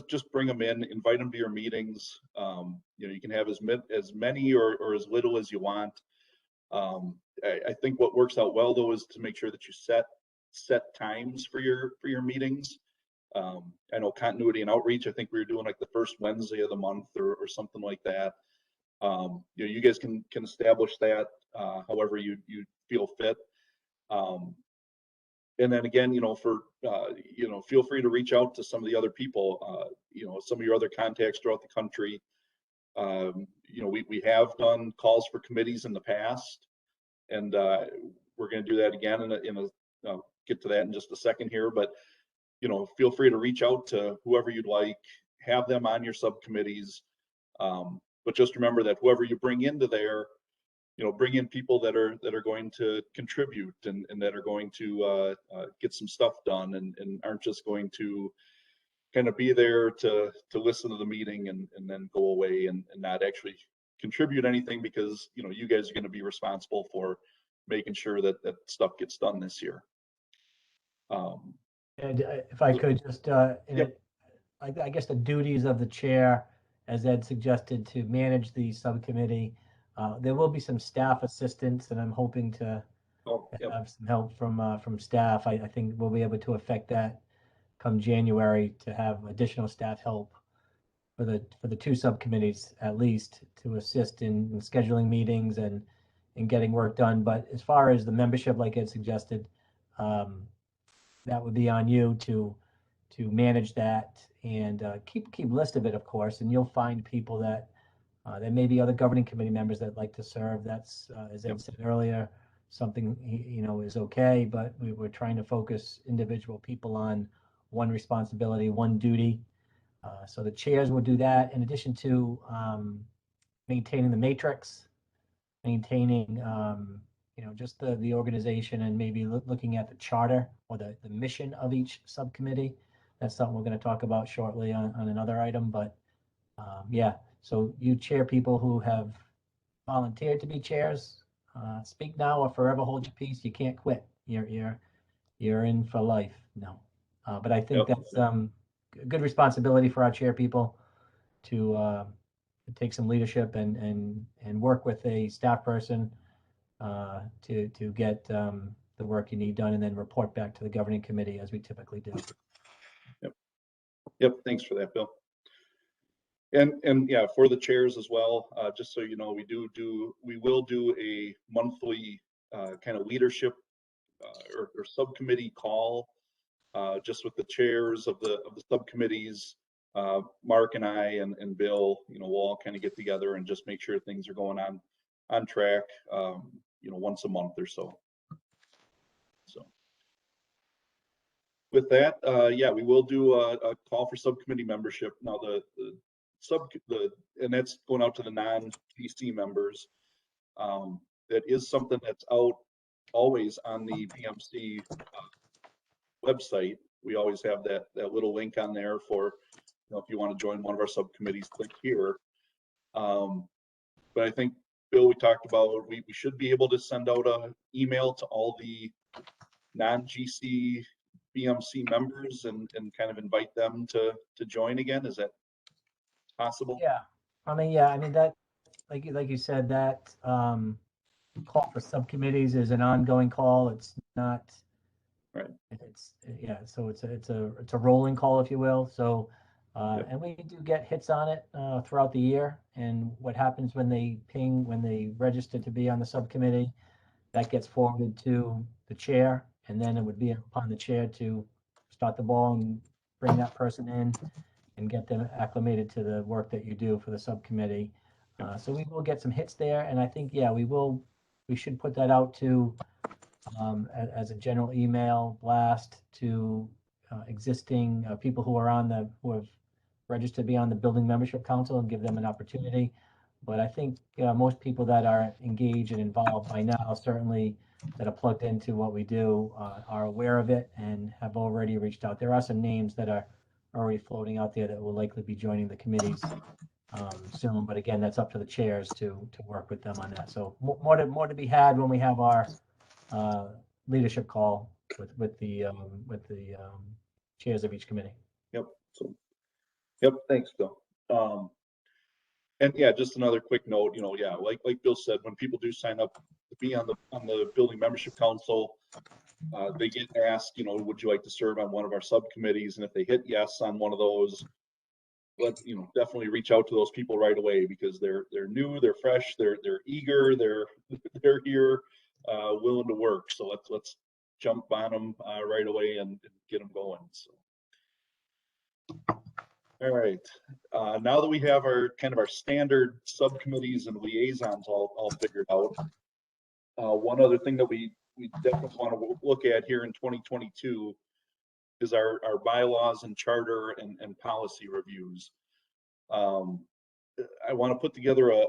Just bring them in, invite them to your meetings. You can have as many or as little as you want. I think what works out well though is to make sure that you set times for your meetings. I know continuity and outreach, I think we were doing like the first Wednesday of the month or something like that. You guys can establish that however you feel fit. And then again, feel free to reach out to some of the other people, some of your other contacts throughout the country. We have done calls for committees in the past, and we're going to do that again I'll get to that in just a second here, but feel free to reach out to whoever you'd like, have them on your subcommittees. But just remember that whoever you bring into there, bring in people that are going to contribute and that are going to get some stuff done and aren't just going to kind of be there to listen to the meeting and then go away and not actually contribute anything, because you guys are going to be responsible for making sure that stuff gets done this year. And if I could just, Yep. I guess the duties of the chair, as Ed suggested, to manage the subcommittee. There will be some staff assistance, and I'm hoping to Yep. have some help from staff. I think we'll be able to affect that come January, to have additional staff help for the 2 subcommittees at least, to assist in scheduling meetings and getting work done. But as far as the membership, like Ed suggested, that would be on you to manage that and keep list of it, of course. And you'll find people that there may be other governing committee members that like to serve. That's as Ed said earlier, something is okay, but we're trying to focus individual people on one responsibility, one duty. So the chairs will do that in addition to maintaining the matrix, maintaining just the organization, and maybe looking at the charter or the mission of each subcommittee. That's something we're going to talk about shortly on another item. But yeah, so you chair people who have volunteered to be chairs, speak now or forever hold your peace. You can't quit. You're in for life. No, but I think Yep. that's a good responsibility for our chair people to take some leadership and work with a staff person to get the work you need done, and then report back to the governing committee as we typically do. Yep. Thanks for that, Bill. And yeah, for the chairs as well, just so you know, we will do a monthly kind of leadership or subcommittee call, just with the chairs of the subcommittees. Mark and I and Bill, we'll all kind of get together and just make sure things are going on track, once a month or so. So with that, yeah, we will do a call for subcommittee membership. Now and that's going out to the non-PC members. That is something that's out always on the BMC website. we always have that little link on there for, if you want to join one of our subcommittees, click here. But I think, Bill, we talked about, we should be able to send out an email to all the non-GC BMC members and kind of invite them to join again. Is that possible? Yeah, I mean that, like you said, that call for subcommittees is an ongoing call. It's not. Right. So it's a rolling call, if you will. So, and we do get hits on it throughout the year. And what happens when they register to be on the subcommittee, that gets forwarded to the chair, and then it would be upon the chair to start the ball and bring that person in and get them acclimated to the work that you do for the subcommittee. So we will get some hits there, and I think, we should put that out to as a general email blast to existing people who have registered to be on the building membership council and give them an opportunity. But I think most people that are engaged and involved by now, certainly that are plugged into what we do, are aware of it and have already reached out. There are some names that are already floating out there that will likely be joining the committees soon. But again, that's up to the chairs to work with them on that. So more to be had when we have our leadership call with the chairs of each committee. Yep. So, yep. Thanks, Bill. And yeah, just another quick note. Like Bill said, when people do sign up to be on the building membership council, they get asked, would you like to serve on one of our subcommittees? And if they hit yes on one of those, definitely reach out to those people right away, because they're new, they're fresh, they're eager, they're here, willing to work. So let's jump on them right away and get them going. So, all right. Now that we have our standard subcommittees and liaisons all figured out, one other thing that we definitely want to look at here in 2022 is our bylaws and charter and policy reviews. I want to put together a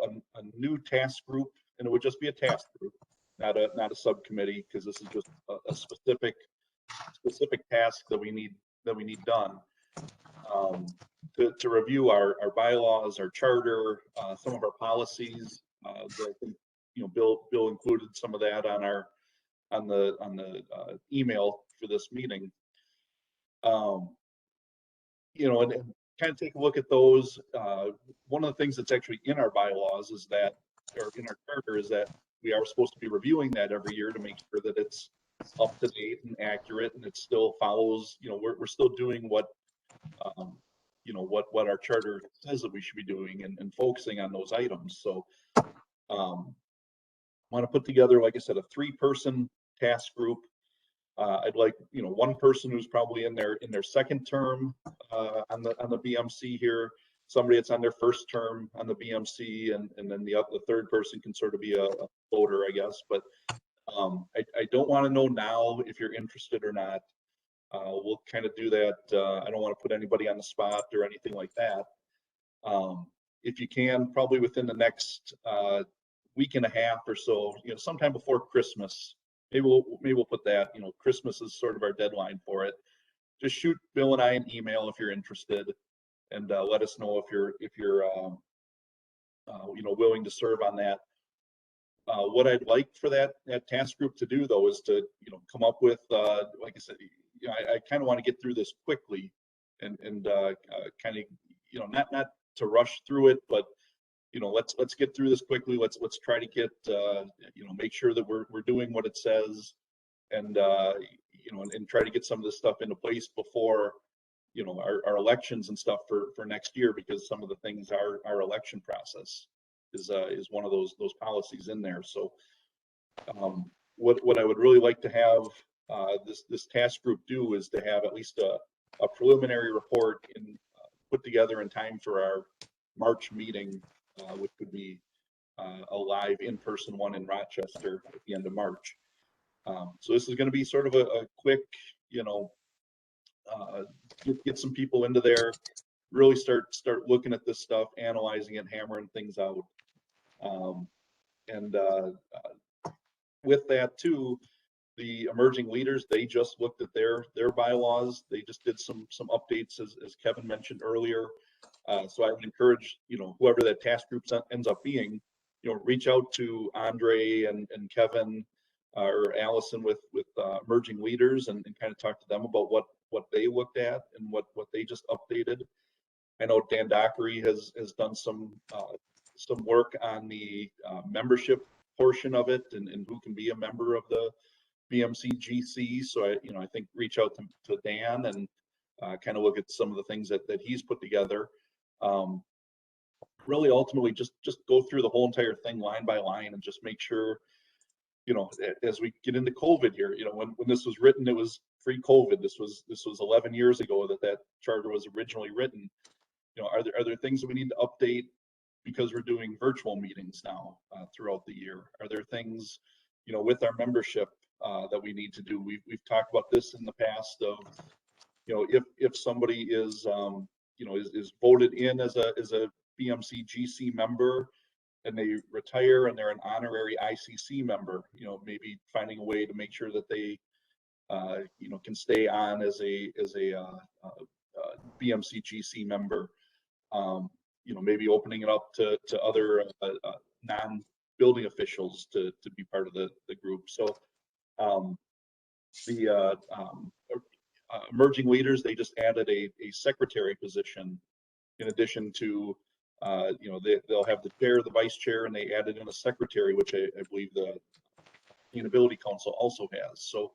new task group, and it would just be a task group, not a subcommittee, because this is just a specific task that we need done. To review our bylaws, our charter, some of our policies. I think Bill included some of that on the email for this meeting. And kind of take a look at those. One of the things that's actually in our bylaws is that, or in our charter, is that we are supposed to be reviewing that every year to make sure that it's up to date and accurate, and it still follows. We're still doing what our charter says that we should be doing, and focusing on those items. So want to put together, like I said, a 3-person task group. I'd like one person who's probably in their second term on the BMC here, somebody that's on their first term on the BMC, and then the third person can sort of be a floater, I guess. But I don't want to know now if you're interested or not. We'll kind of do that. I don't want to put anybody on the spot or anything like that. If you can, probably within the next week and a half or so, sometime before Christmas, maybe we'll put that. Christmas is sort of our deadline for it. Just shoot Bill and I an email if you're interested, and let us know if you're willing to serve on that. What I'd like for that task group to do, though, is to come up with, like I said, I kind of want to get through this quickly, and kind of not to rush through it, but let's get through this quickly. Let's try to get make sure that we're doing what it says, and and try to get some of this stuff into place before our elections and stuff for next year, because some of the things our election process is one of those policies in there. So what I would really like to have this task group do is to have at least a preliminary report put together in time for our March meeting, which would be a live in-person one in Rochester at the end of March. So this is going to be sort of a quick, get some people into there, really start looking at this stuff, analyzing it, hammering things out. And with that too, The emerging leaders, they just looked at their bylaws. They just did some updates, as Kevin mentioned earlier. So I would encourage, whoever that task group ends up being, reach out to Andre and Kevin or Allison with emerging leaders and kind of talk to them about what they looked at and what they just updated. I know Dan Dockery has done some work on the membership portion of it and who can be a member of the BMC GC. So I think reach out to Dan and kind of look at some of the things that he's put together. Really ultimately just go through the whole entire thing line by line and just make sure, as we get into COVID here, when this was written, it was pre-COVID. This was 11 years ago that charter was originally written. Are there things that we need to update because we're doing virtual meetings now throughout the year? Are there things, with our membership that we need to do? We've talked about this in the past of, if somebody is voted in as a BMC GC member and they retire and they're an honorary ICC member, maybe finding a way to make sure that they, can stay on as a BMC GC member. Maybe opening it up to other non-building officials to be part of the group. So the emerging leaders, they just added a secretary position in addition to, they'll have the chair, the vice chair, and they added in a secretary, which I believe the Sustainability Council also has. So,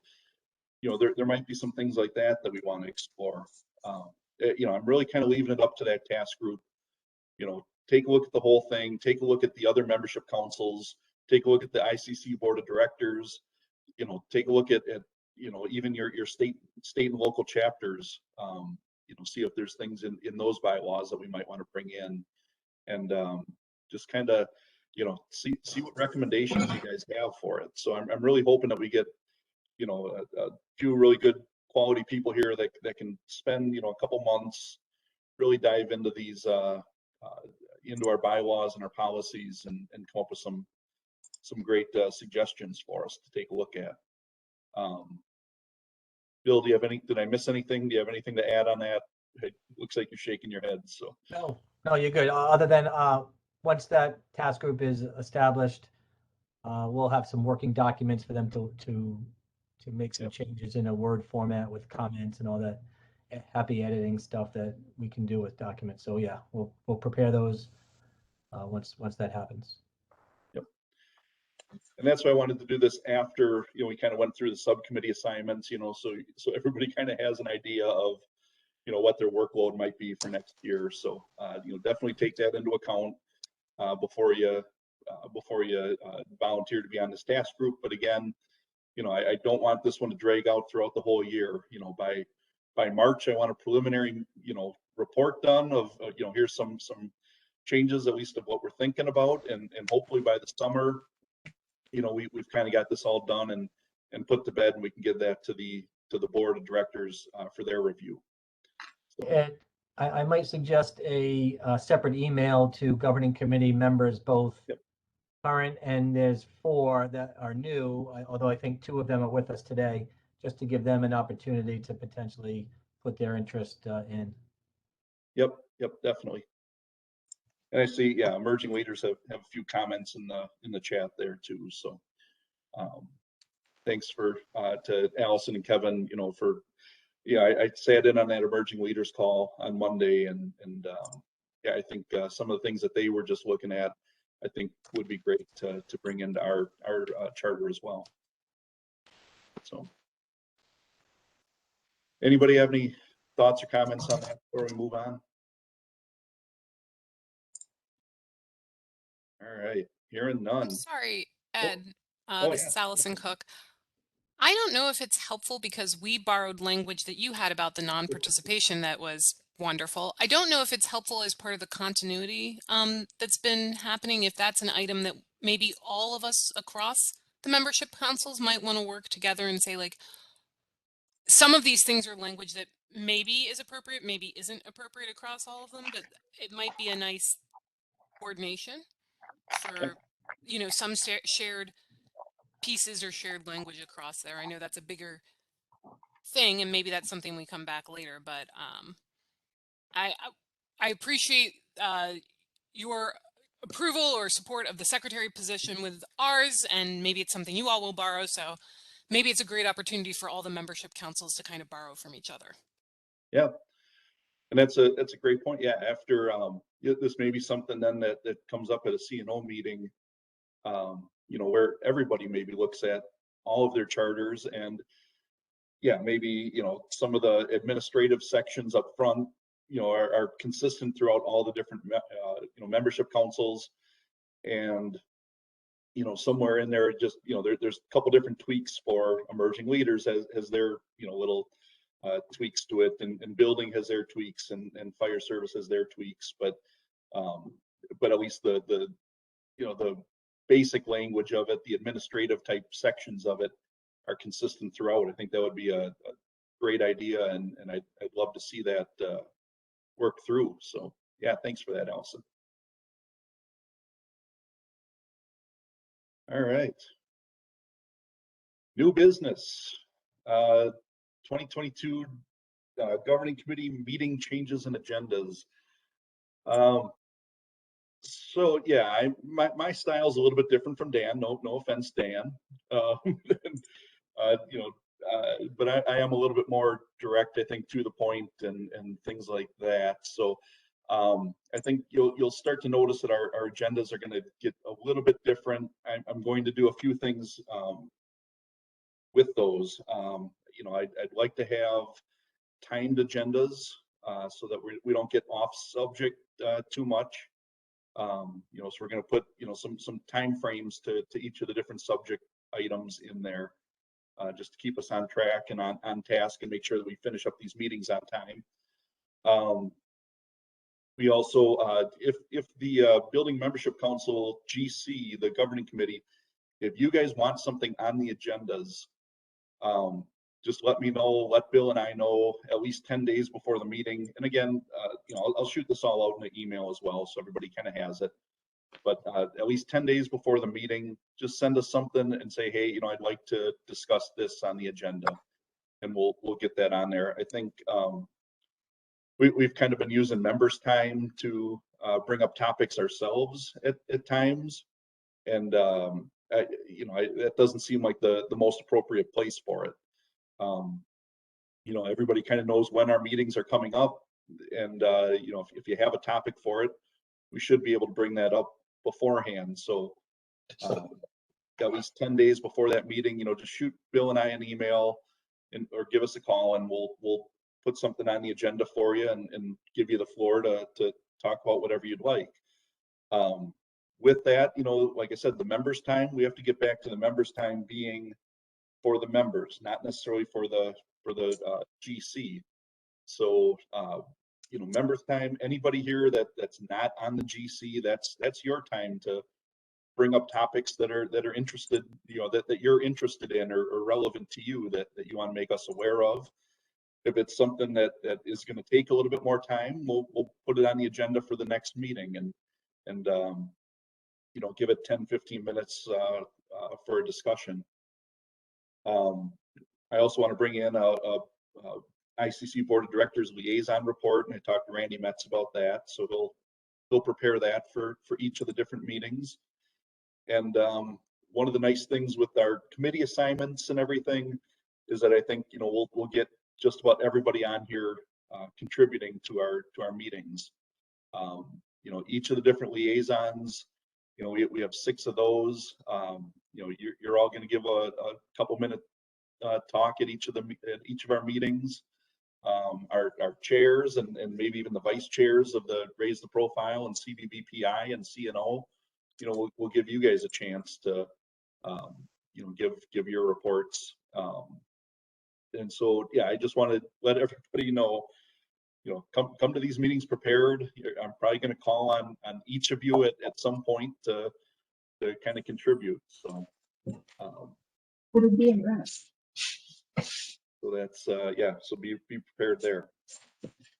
there might be some things like that we want to explore. I'm really kind of leaving it up to that task group. Take a look at the whole thing, take a look at the other membership councils, take a look at the ICC board of directors, take a look at even your state and local chapters, see if there's things in those bylaws that we might want to bring in, and just kind of, see what recommendations you guys have for it. So I'm really hoping that we get, a few really good quality people here that can spend, a couple months, really dive into these, into our bylaws and our policies and come up with some great suggestions for us to take a look at. Bill, did I miss anything? Do you have anything to add on that? It looks like you're shaking your head, so. No, you're good. Other than once that task group is established, we'll have some working documents for them to make some changes in a Word format with comments and all that happy editing stuff that we can do with documents. So yeah, we'll prepare those once that happens. Yep. And that's why I wanted to do this after, we kind of went through the subcommittee assignments, so everybody kind of has an idea of, what their workload might be for next year. So, definitely take that into account before you volunteer to be on this task group. But again, I don't want this one to drag out throughout the whole year. By March, I want a preliminary, report done of, here's some changes, at least of what we're thinking about. And hopefully by the summer, we've kind of got this all done and put to bed, and we can give that to the board of directors for their review. So. And I might suggest a separate email to governing committee members, both current, and there's 4 that are new, although I think 2 of them are with us today, just to give them an opportunity to potentially put their interest in. Yep, definitely. And I see, emerging leaders have a few comments in the chat there too. So thanks to Allison and Kevin, for, I sat in on that emerging leaders call on Monday, and I think some of the things that they were just looking at, I think would be great to bring into our charter as well. So, anybody have any thoughts or comments on that before we move on? All right, hearing none. I'm sorry, Ed. Oh, this is Allison Cook. I don't know if it's helpful because we borrowed language that you had about the non-participation that was wonderful. I don't know if it's helpful as part of the continuity that's been happening, if that's an item that maybe all of us across the membership councils might want to work together and say, like, some of these things are language that maybe is appropriate, maybe isn't appropriate across all of them, but it might be a nice coordination for, some shared pieces or shared language across there. I know that's a bigger thing, and maybe that's something we come back later, but I appreciate your approval or support of the secretary position with ours, and maybe it's something you all will borrow, so maybe it's a great opportunity for all the membership councils to kind of borrow from each other. Yeah, and that's a great point. Yeah, after this may be something then that comes up at a C&O meeting, you know, where everybody maybe looks at all of their charters, and yeah, maybe, you know, some of the administrative sections up front, you know, are consistent throughout all the different you know, membership councils, and you know, somewhere in there, just, you know, there's a couple different tweaks for emerging leaders as their, you know, little tweaks to it, and building has their tweaks, and fire service has their tweaks, but at least the you know, the basic language of it, the administrative type sections of it are consistent throughout. I think that would be a great idea, and I'd love to see that work through. So yeah, thanks for that, Allison. All right. New business. 2022 Governing Committee meeting changes and agendas. So yeah, my style is a little bit different from Dan. No offense, Dan. You know, but I am a little bit more direct, I think, to the point, and things like that. So I think you'll start to notice that our agendas are going to get a little bit different. I'm going to do a few things with those. You know, I'd like to have timed agendas so that we don't get off subject too much. You know, so we're going to put, you know, some time frames to each of the different subject items in there, just to keep us on track and on task, and make sure that we finish up these meetings on time. We also, if the Building Membership Council GC, the Governing Committee, if you guys want something on the agendas, just let me know, let Bill and I know at least 10 days before the meeting. And again, you know, I'll shoot this all out in an email as well, so everybody kind of has it. But at least 10 days before the meeting, just send us something and say, hey, you know, I'd like to discuss this on the agenda, and we'll get that on there. I think we've kind of been using members' time to bring up topics ourselves at times, and you know, that doesn't seem like the most appropriate place for it. You know, everybody kind of knows when our meetings are coming up, and you know, if you have a topic for it, we should be able to bring that up beforehand. So at least 10 days before that meeting, you know, just shoot Bill and I an email, or give us a call, and we'll put something on the agenda for you, and give you the floor to talk about whatever you'd like. With that, you know, like I said, the members' time, we have to get back to the members' time being for the members, not necessarily for the GC. So you know, members' time, anybody here that's not on the GC, that's your time to bring up topics that are interested, you know, that you're interested in, or relevant to you, that you want to make us aware of. If it's something that is going to take a little bit more time, we'll put it on the agenda for the next meeting, and you know, give it 10-15 minutes for a discussion. I also want to bring in a Icc Board of Directors liaison report, and I talked to Randy Metz about that, so he'll prepare that for each of the different meetings. And one of the nice things with our committee assignments and everything is that I think, you know, we'll get just about everybody on here contributing to our meetings. You know, each of the different liaisons, you know, we have 6 of those. You know, you're all going to give a couple minute talk at each of our meetings. Our chairs, and maybe even the vice chairs of the Raise the Profile and CBBPI and CNO, you know, we'll give you guys a chance to you know, give your reports. And so yeah, I just want to let everybody know, you know, come to these meetings prepared. I'm probably going to call on each of you at some point to kind of contribute. So It'll be in rest. so that's yeah, so be prepared there.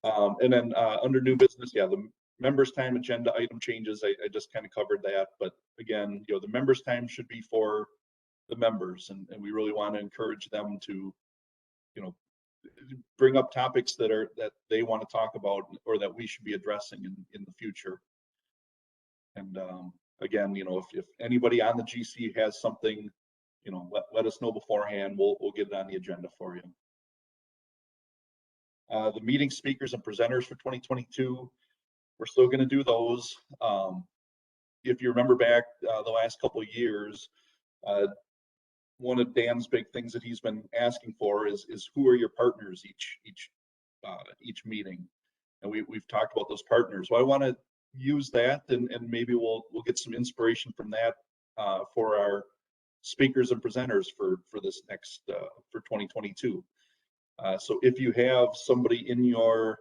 And then under new business, yeah, the members' time agenda item changes, I just kind of covered that. But again, you know, the members' time should be for the members, and we really want to encourage them to, you know, bring up topics that they want to talk about or that we should be addressing in the future. And again, you know, if anybody on the GC has something, you know, let us know beforehand. We'll get it on the agenda for you. The meeting speakers and presenters for 2022, we're still going to do those. If you remember back the last couple of years, one of Dan's big things that he's been asking for is who are your partners each meeting, and we've talked about those partners. So I want to use that, and maybe we'll get some inspiration from that for our speakers and presenters for this next for 2022. So if you have somebody in your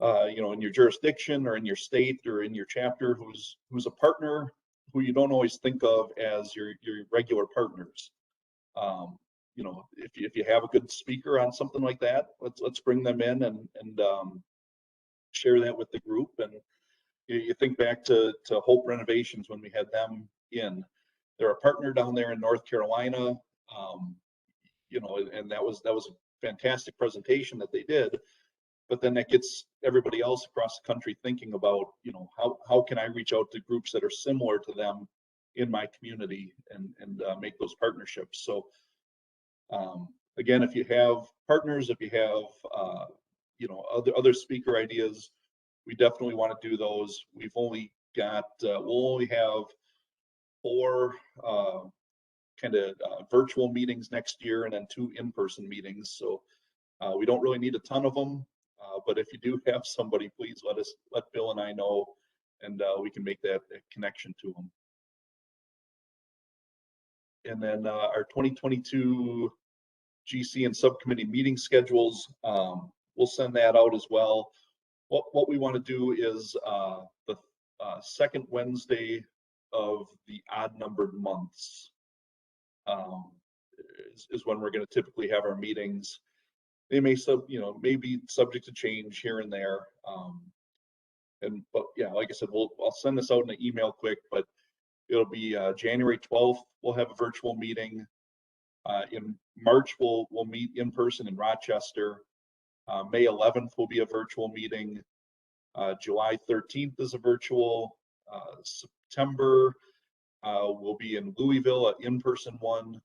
you know, in your jurisdiction or in your state or in your chapter who's a partner who you don't always think of as your regular partners, you know, if you have a good speaker on something like that, let's bring them in and share that with the group. And you think back to Hope Renovations when we had them in. They're a partner down there in North Carolina, you know, and that was a fantastic presentation that they did. But then that gets everybody else across the country thinking about, you know, how can I reach out to groups that are similar to them in my community and make those partnerships. So again, if you have partners, if you have you know, other speaker ideas, we definitely want to do those. We've only got we'll only have 4 kind of virtual meetings next year, and then 2 in-person meetings. So we don't really need a ton of them. But if you do have somebody, please let Bill and I know, and we can make that connection to them. And then our 2022 GC and subcommittee meeting schedules, we'll send that out as well. What we want to do is the second Wednesday of the odd numbered months is when we're going to typically have our meetings. They may may be subject to change here and there. But yeah, like I said, I'll send this out in an email quick, but it'll be January 12th. We'll have a virtual meeting. In March, we'll meet in person in Rochester. May 11th will be a virtual meeting. July 13th is a virtual. September will be in Louisville, an in-person one.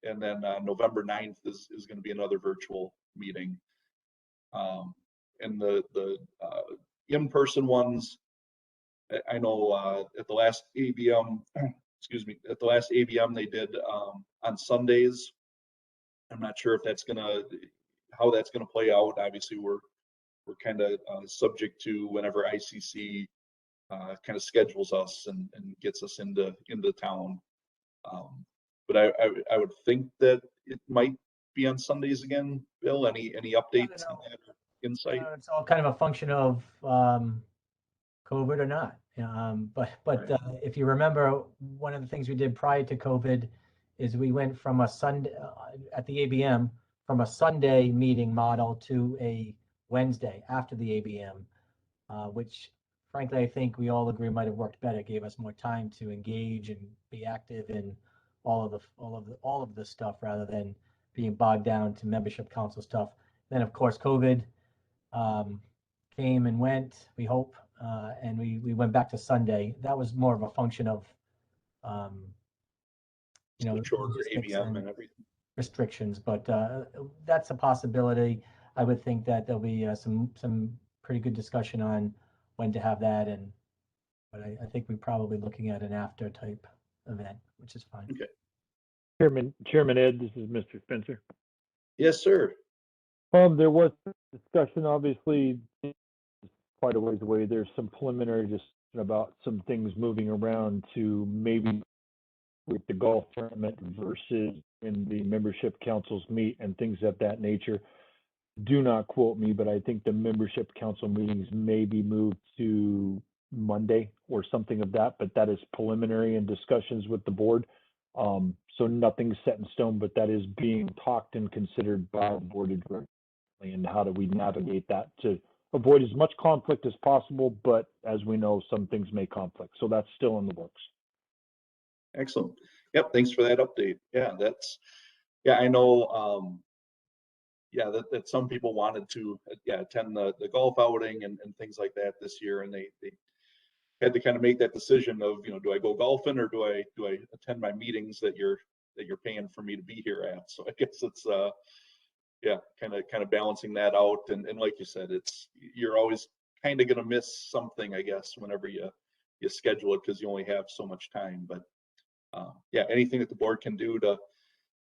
And then November 9th is going to be another virtual meeting. And the in-person ones, I know at the last ABM, excuse me, at the last ABM they did on Sundays. I'm not sure if that's how that's gonna play out. Obviously, we're kind of subject to whenever ICC kind of schedules us and gets us into town. But I would think that it might be on Sundays again. Bill, any updates on that or insight? It's all kind of a function of COVID or not. But if you remember, one of the things we did prior to COVID is we went from a Sunday at the ABM from a Sunday meeting model to a Wednesday after the ABM, which frankly I think we all agree might have worked better. It gave us more time to engage and be active in all of the stuff rather than being bogged down to membership council stuff. Then of course COVID came and went, we hope, and we went back to Sunday. That was more of a function of shorter ABM and everything. Restrictions, but that's a possibility. I would think that there'll be some pretty good discussion on when to have that, but I think we're probably looking at an after type event, which is fine. Okay. Chairman Ed, this is Mr. Spencer. Yes, sir. There was discussion, obviously, quite a ways away. There's some preliminary discussion about some things moving around to maybe with the golf tournament versus when the membership councils meet and things of that nature. Do not quote me, but I think the membership council meetings may be moved to Monday or something of that, but that is preliminary in discussions with the board. So nothing's set in stone, but that is being talked and considered by the board of directors. And how do we navigate that to avoid as much conflict as possible, but as we know, some things may conflict. So that's still in the works. Excellent. Yep, thanks for that update. Yeah, I know, that some people wanted to, attend the golf outing and things like that this year, and they had to kind of make that decision of, do I go golfing or do I attend my meetings that you're paying for me to be here at? So I guess it's, kind of balancing that out. And like you said, you're always kind of going to miss something, I guess, whenever you schedule it, because you only have so much time. But anything that the board can do to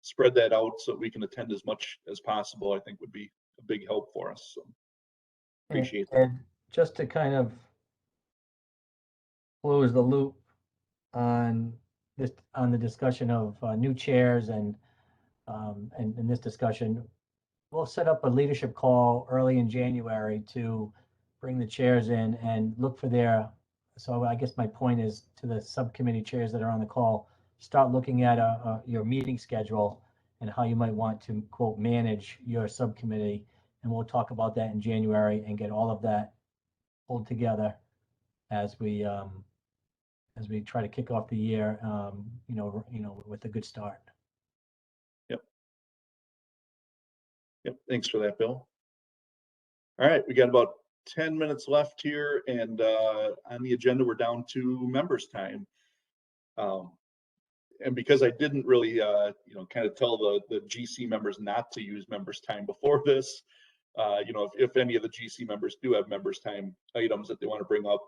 spread that out so we can attend as much as possible, I think would be a big help for us. So appreciate that. And just to kind of close the loop on the discussion of new chairs and this discussion, we'll set up a leadership call early in January to bring the chairs in and look for so I guess my point is to the subcommittee chairs that are on the call, start looking at your meeting schedule and how you might want to, quote, manage your subcommittee. And we'll talk about that in January and get all of that pulled together as we try to kick off the year, with a good start. Yep, thanks for that, Bill. All right, we got about 10 minutes left here, and on the agenda, we're down to members' time. And because I didn't really, kind of tell the GC members not to use members' time before this, if any of the GC members do have members' time items that they want to bring up,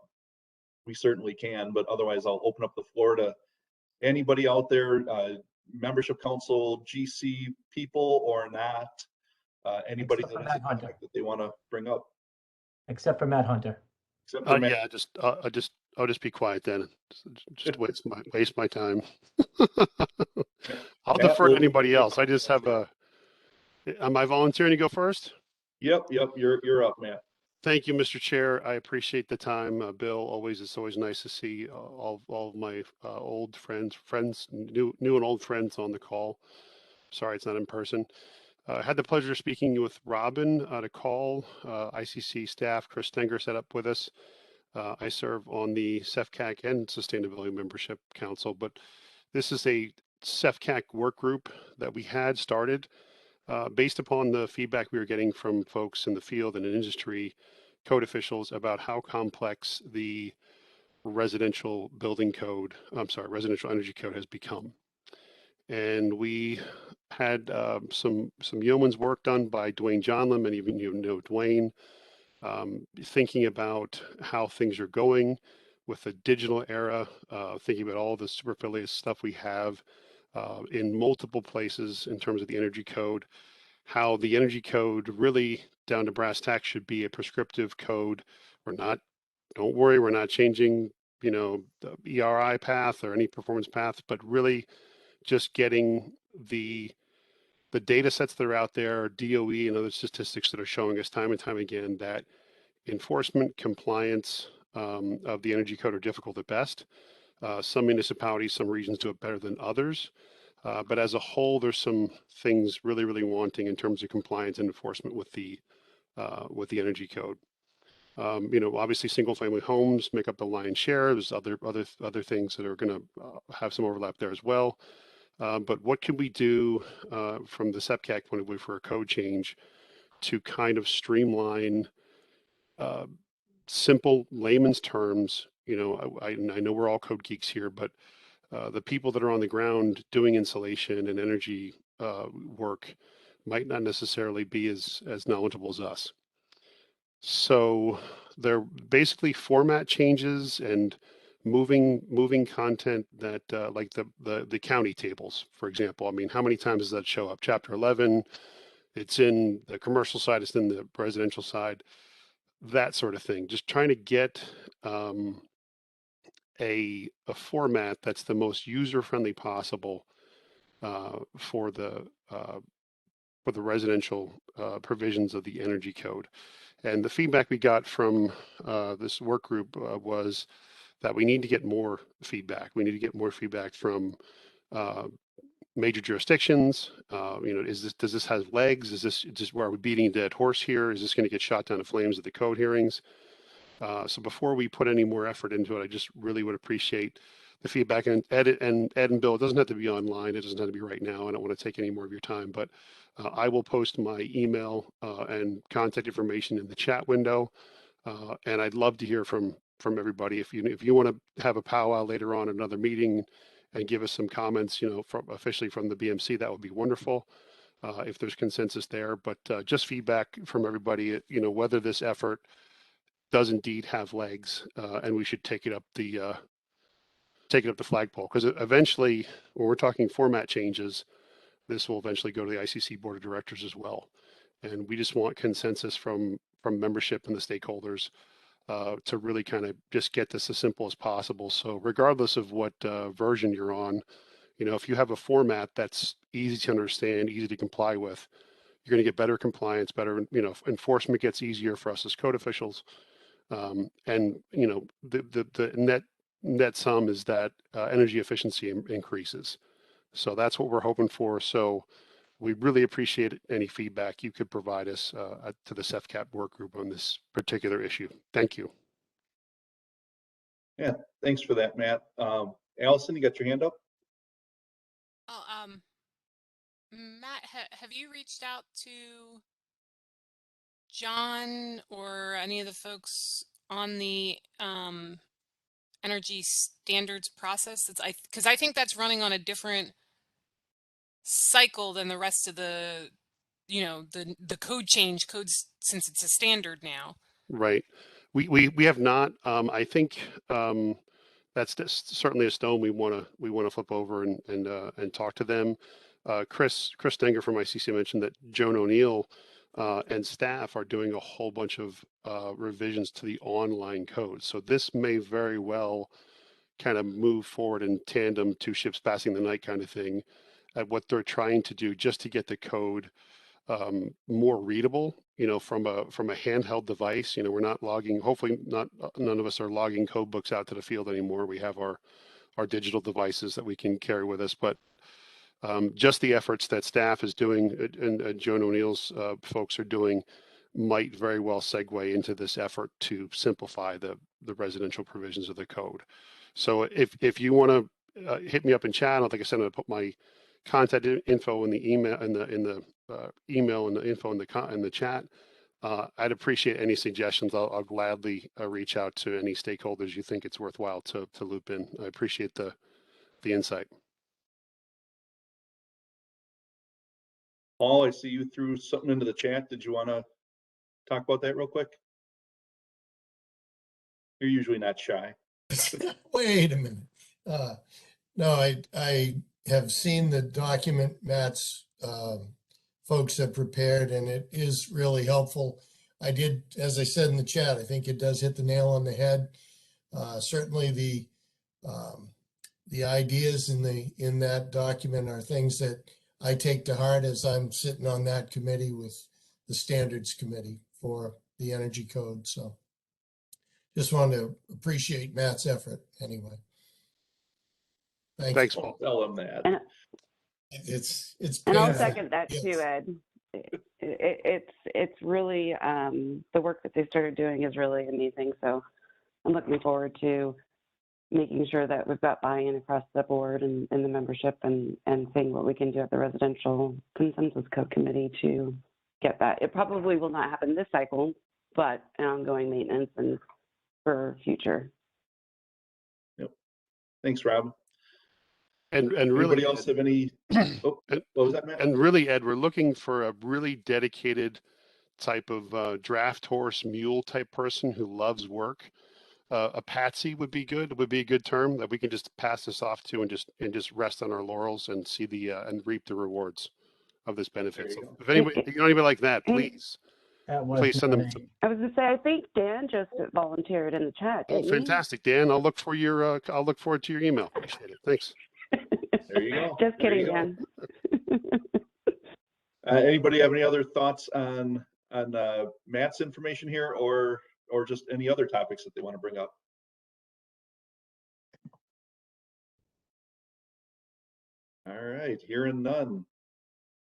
we certainly can. But otherwise, I'll open up the floor to anybody out there, membership council, GC people or not. Anybody that has a topic that they want to bring up, except for Matt Hunter. Except for Matt. Yeah, I'll just be quiet then. Just waste my time. I'll defer to anybody else. I just have am I volunteering to go first? Yep, you're up, Matt. Thank you, Mr. Chair. I appreciate the time. Bill, it's always nice to see all of my old friends, new and old friends on the call. Sorry, it's not in person. I had the pleasure of speaking with Robin at a call. ICC staff, Chris Stenger, set up with us. I serve on the CEFCAC and Sustainability Membership Council, but this is a CEFCAC work group that we had started based upon the feedback we were getting from folks in the field and in industry, code officials, about how complex the residential energy code has become. And we had some yeoman's work done by Dwayne Johnlam, and even Dwayne, thinking about how things are going with the digital era, thinking about all the superfluous stuff we have in multiple places in terms of the energy code, how the energy code really down to brass tacks should be a prescriptive code. Don't worry, we're not changing, the ERI path or any performance path, but really just getting the data sets that are out there, DOE and other statistics that are showing us time and time again that enforcement, compliance of the energy code are difficult at best. Some municipalities, some regions do it better than others. But as a whole, there's some things really, really wanting in terms of compliance and enforcement with the energy code. Obviously single family homes make up the lion's share. There's other things that are going to have some overlap there as well. But what can we do from the SEPCAC point of view for a code change to kind of streamline simple layman's terms? I know we're all code geeks here, but the people that are on the ground doing insulation and energy work might not necessarily be as knowledgeable as us. So they're basically format changes and moving content that like the county tables, for example. I mean, how many times does that show up? Chapter 11, it's in the commercial side, it's in the residential side, that sort of thing. Just trying to get a format that's the most user-friendly possible for the residential provisions of the energy code. And the feedback we got from this work group was that we need to get more feedback. We need to get more feedback from major jurisdictions. Does this have legs? Is this just where are we beating a dead horse here? Is this going to get shot down to flames at the code hearings? So before we put any more effort into it, I just really would appreciate feedback. And Ed and Bill, it doesn't have to be online. It doesn't have to be right now. I don't want to take any more of your time, but I will post my email and contact information in the chat window. And I'd love to hear from everybody. If you want to have a powwow later on another meeting and give us some comments, officially from the BMC, that would be wonderful. If there's consensus there, but just feedback from everybody, whether this effort does indeed have legs, and we should take it up the flagpole, because eventually, when we're talking format changes, this will eventually go to the ICC Board of Directors as well, and we just want consensus from membership and the stakeholders to really kind of just get this as simple as possible. So regardless of what version you're on, if you have a format that's easy to understand, easy to comply with, you're going to get better compliance, better, enforcement gets easier for us as code officials. And, the net sum is that energy efficiency increases. So that's what we're hoping for. So we really appreciate any feedback you could provide us to the SEFCAP work group on this particular issue. Thank you. Yeah, thanks for that, Matt. Allison, you got your hand up? Oh, Matt, have you reached out to John or any of the folks on the energy standards process? Because I think that's running on a different cycle than the rest of the, the code change codes, since it's a standard now. Right. We have not. I think that's certainly a stone we want to flip over and talk to them. Chris Stenger from ICC mentioned that Joan O'Neill and staff are doing a whole bunch of revisions to the online code. So this may very well kind of move forward in tandem, two ships passing the night kind of thing, at what they're trying to do just to get the code more readable, from a handheld device. We're not logging, hopefully none of us are logging code books out to the field anymore. We have our digital devices that we can carry with us, but just the efforts that staff is doing and Joan O'Neill's folks are doing might very well segue into this effort to simplify the residential provisions of the code. So if you want to hit me up in chat, like I said, I'm going to put my contact info in the email in the email and the info in the chat. I'd appreciate any suggestions. I'll gladly reach out to any stakeholders you think it's worthwhile to loop in. I appreciate the insight. Paul, I see you threw something into the chat. Did you want to talk about that real quick? You're usually not shy. Wait a minute. No, I have seen the document Matt's folks have prepared, and it is really helpful. I did, as I said in the chat, I think it does hit the nail on the head. Certainly the ideas in that document are things that I take to heart as I'm sitting on that committee with the standards committee for the energy code. So just wanted to appreciate Matt's effort anyway. Thanks, Paul. Tell him that. And, It's and I'll painful. second that Yes. too, Ed. It's really, the work that they started doing is really amazing. So I'm looking forward to making sure that we've got buy-in across the board and the membership and seeing what we can do at the residential consensus code committee to get that. It probably will not happen this cycle, but an ongoing maintenance and for future. Yep. Thanks, Rob. And really, anybody else have any? Oh, what was that, Matt? And really, Ed, we're looking for a really dedicated type of draft horse mule type person who loves work. A patsy would be good. Would be a good term that we can just pass this off to and just rest on our laurels and see and reap the rewards of this benefit. So if anybody, you know anybody like that, please send them. I was gonna say, I think Dan just volunteered in the chat. Oh, fantastic, Dan! I'll look for I'll look forward to your email. Appreciate it. Thanks. There you go. Just kidding, Dan. Dan. Anybody have any other thoughts on Matt's information here, or just any other topics that they want to bring up? All right, hearing none.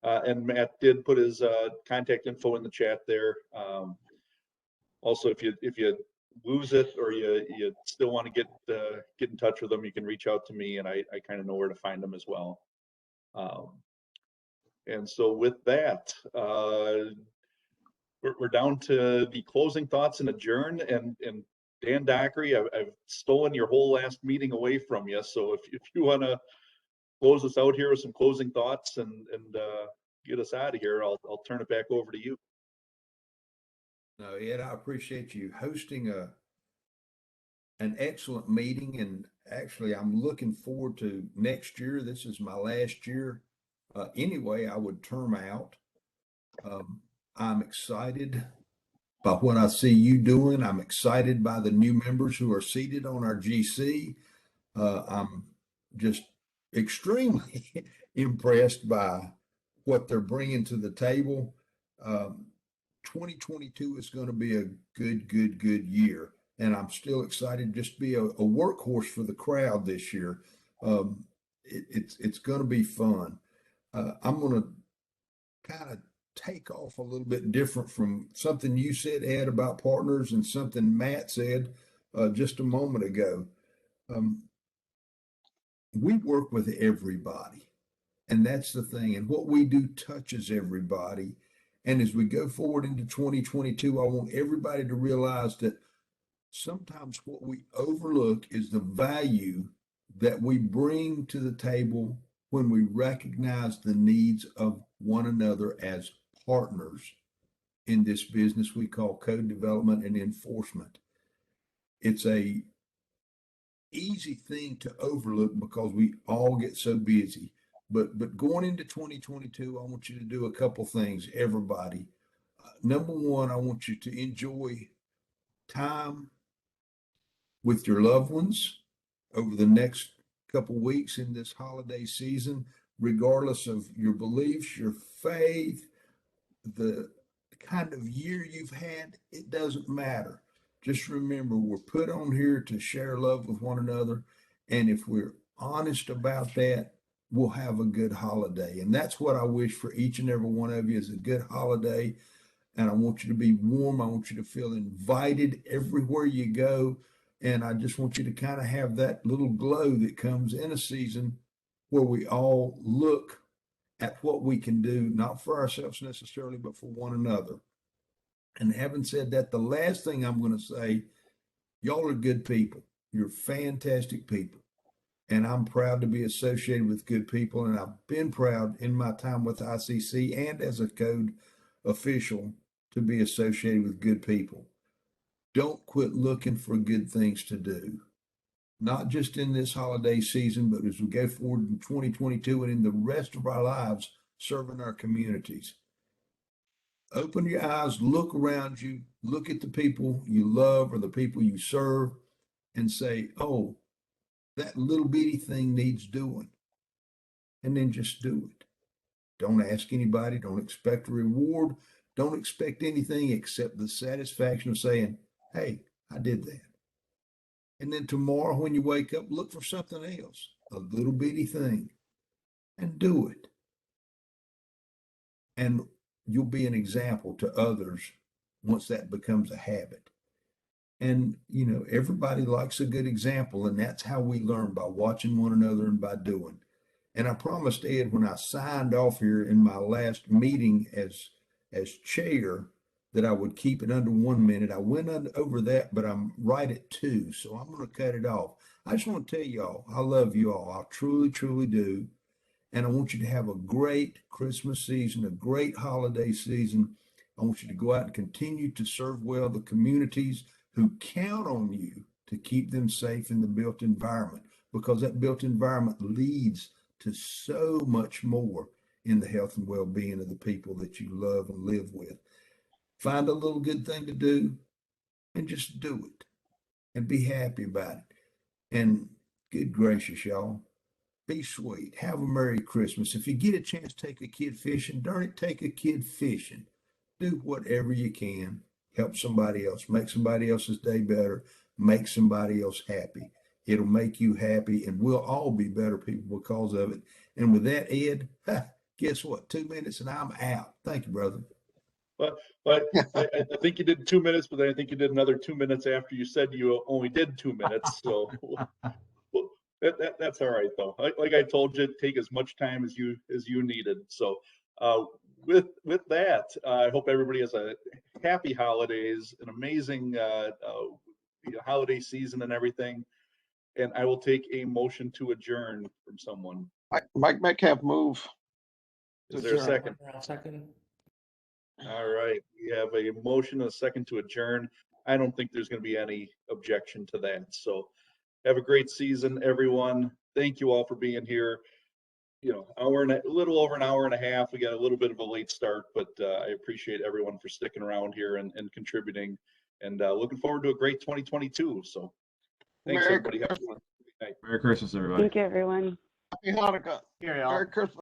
And Matt did put his contact info in the chat there. Also, if you lose it or you still want to get in touch with them, you can reach out to me, and I kind of know where to find them as well. And so with that, we're down to the closing thoughts and adjourn. And Dan Dockery, I've stolen your whole last meeting away from you. So if you want to close us out here with some closing thoughts and get us out of here, I'll turn it back over to you. No, Ed, I appreciate you hosting an excellent meeting, and actually I'm looking forward to next year. This is my last year. Anyway, I would term out. I'm excited by what I see you doing. I'm excited by the new members who are seated on our GC. I'm just extremely impressed by what they're bringing to the table. 2022 is going to be a good year, and I'm still excited just to be a workhorse for the crowd this year. It's going to be fun. I'm going to kind of take off a little bit different from something you said, Ed, about partners, and something Matt said just a moment ago. We work with everybody, and that's the thing. And what we do touches everybody. And as we go forward into 2022, I want everybody to realize that sometimes what we overlook is the value that we bring to the table when we recognize the needs of one another as partners in this business we call code development and enforcement. It's a easy thing to overlook because we all get so busy. But going into 2022, I want you to do a couple things, everybody. Number one, I want you to enjoy time with your loved ones over the next couple weeks in this holiday season, regardless of your beliefs, your faith, the kind of year you've had. It doesn't matter. Just remember, we're put on here to share love with one another. And if we're honest about that, we'll have a good holiday. And that's what I wish for each and every one of you, is a good holiday. And I want you to be warm. I want you to feel invited everywhere you go. And I just want you to kind of have that little glow that comes in a season where we all look at what we can do, not for ourselves necessarily, but for one another. And having said that, the last thing I'm going to say, y'all are good people. You're fantastic people. And I'm proud to be associated with good people. And I've been proud in my time with ICC and as a code official to be associated with good people. Don't quit looking for good things to do, not just in this holiday season, but as we go forward in 2022 and in the rest of our lives serving our communities. Open your eyes, look around you, look at the people you love or the people you serve, and say, oh, that little bitty thing needs doing. And then just do it. Don't ask anybody, don't expect a reward, don't expect anything except the satisfaction of saying, hey, I did that. And then tomorrow when you wake up, look for something else, a little bitty thing, and do it. And you'll be an example to others once that becomes a habit. And, you know, everybody likes a good example, and that's how we learn, by watching one another and by doing. And I promised Ed when I signed off here in my last meeting as chair that I would keep it under 1 minute. I went over that, but I'm right at 2, so I'm going to cut it off. I just want to tell y'all, I love you all. I truly, truly do. And I want you to have a great Christmas season, a great holiday season. I want you to go out and continue to serve well the communities who count on you to keep them safe in the built environment, because that built environment leads to so much more in the health and well-being of the people that you love and live with. Find a little good thing to do and just do it and be happy about it. And good gracious, y'all, be sweet. Have a Merry Christmas. If you get a chance, take a kid fishing. Darn it, take a kid fishing. Do whatever you can. Help somebody else. Make somebody else's day better. Make somebody else happy. It'll make you happy, and we'll all be better people because of it. And with that, Ed, guess what? 2 minutes and I'm out. Thank you, brother. But I think you did 2 minutes, but then I think you did another 2 minutes after you said you only did 2 minutes. So well, that's all right though. Like I told you, take as much time as you needed. So with that, I hope everybody has a happy holidays, an amazing holiday season and everything. And I will take a motion to adjourn from someone. Mike Metcalf move. Is there a second? Second. All right, we have a motion, a second to adjourn. I don't think there's going to be any objection to that. So have a great season, everyone. Thank you all for being here. You know, a little over an hour and a half. We got a little bit of a late start, but I appreciate everyone for sticking around here and contributing, and looking forward to a great 2022. So thanks, everybody. Have a good night. Merry Christmas, everybody. Thank you, everyone. Happy Hanukkah. Merry Christmas.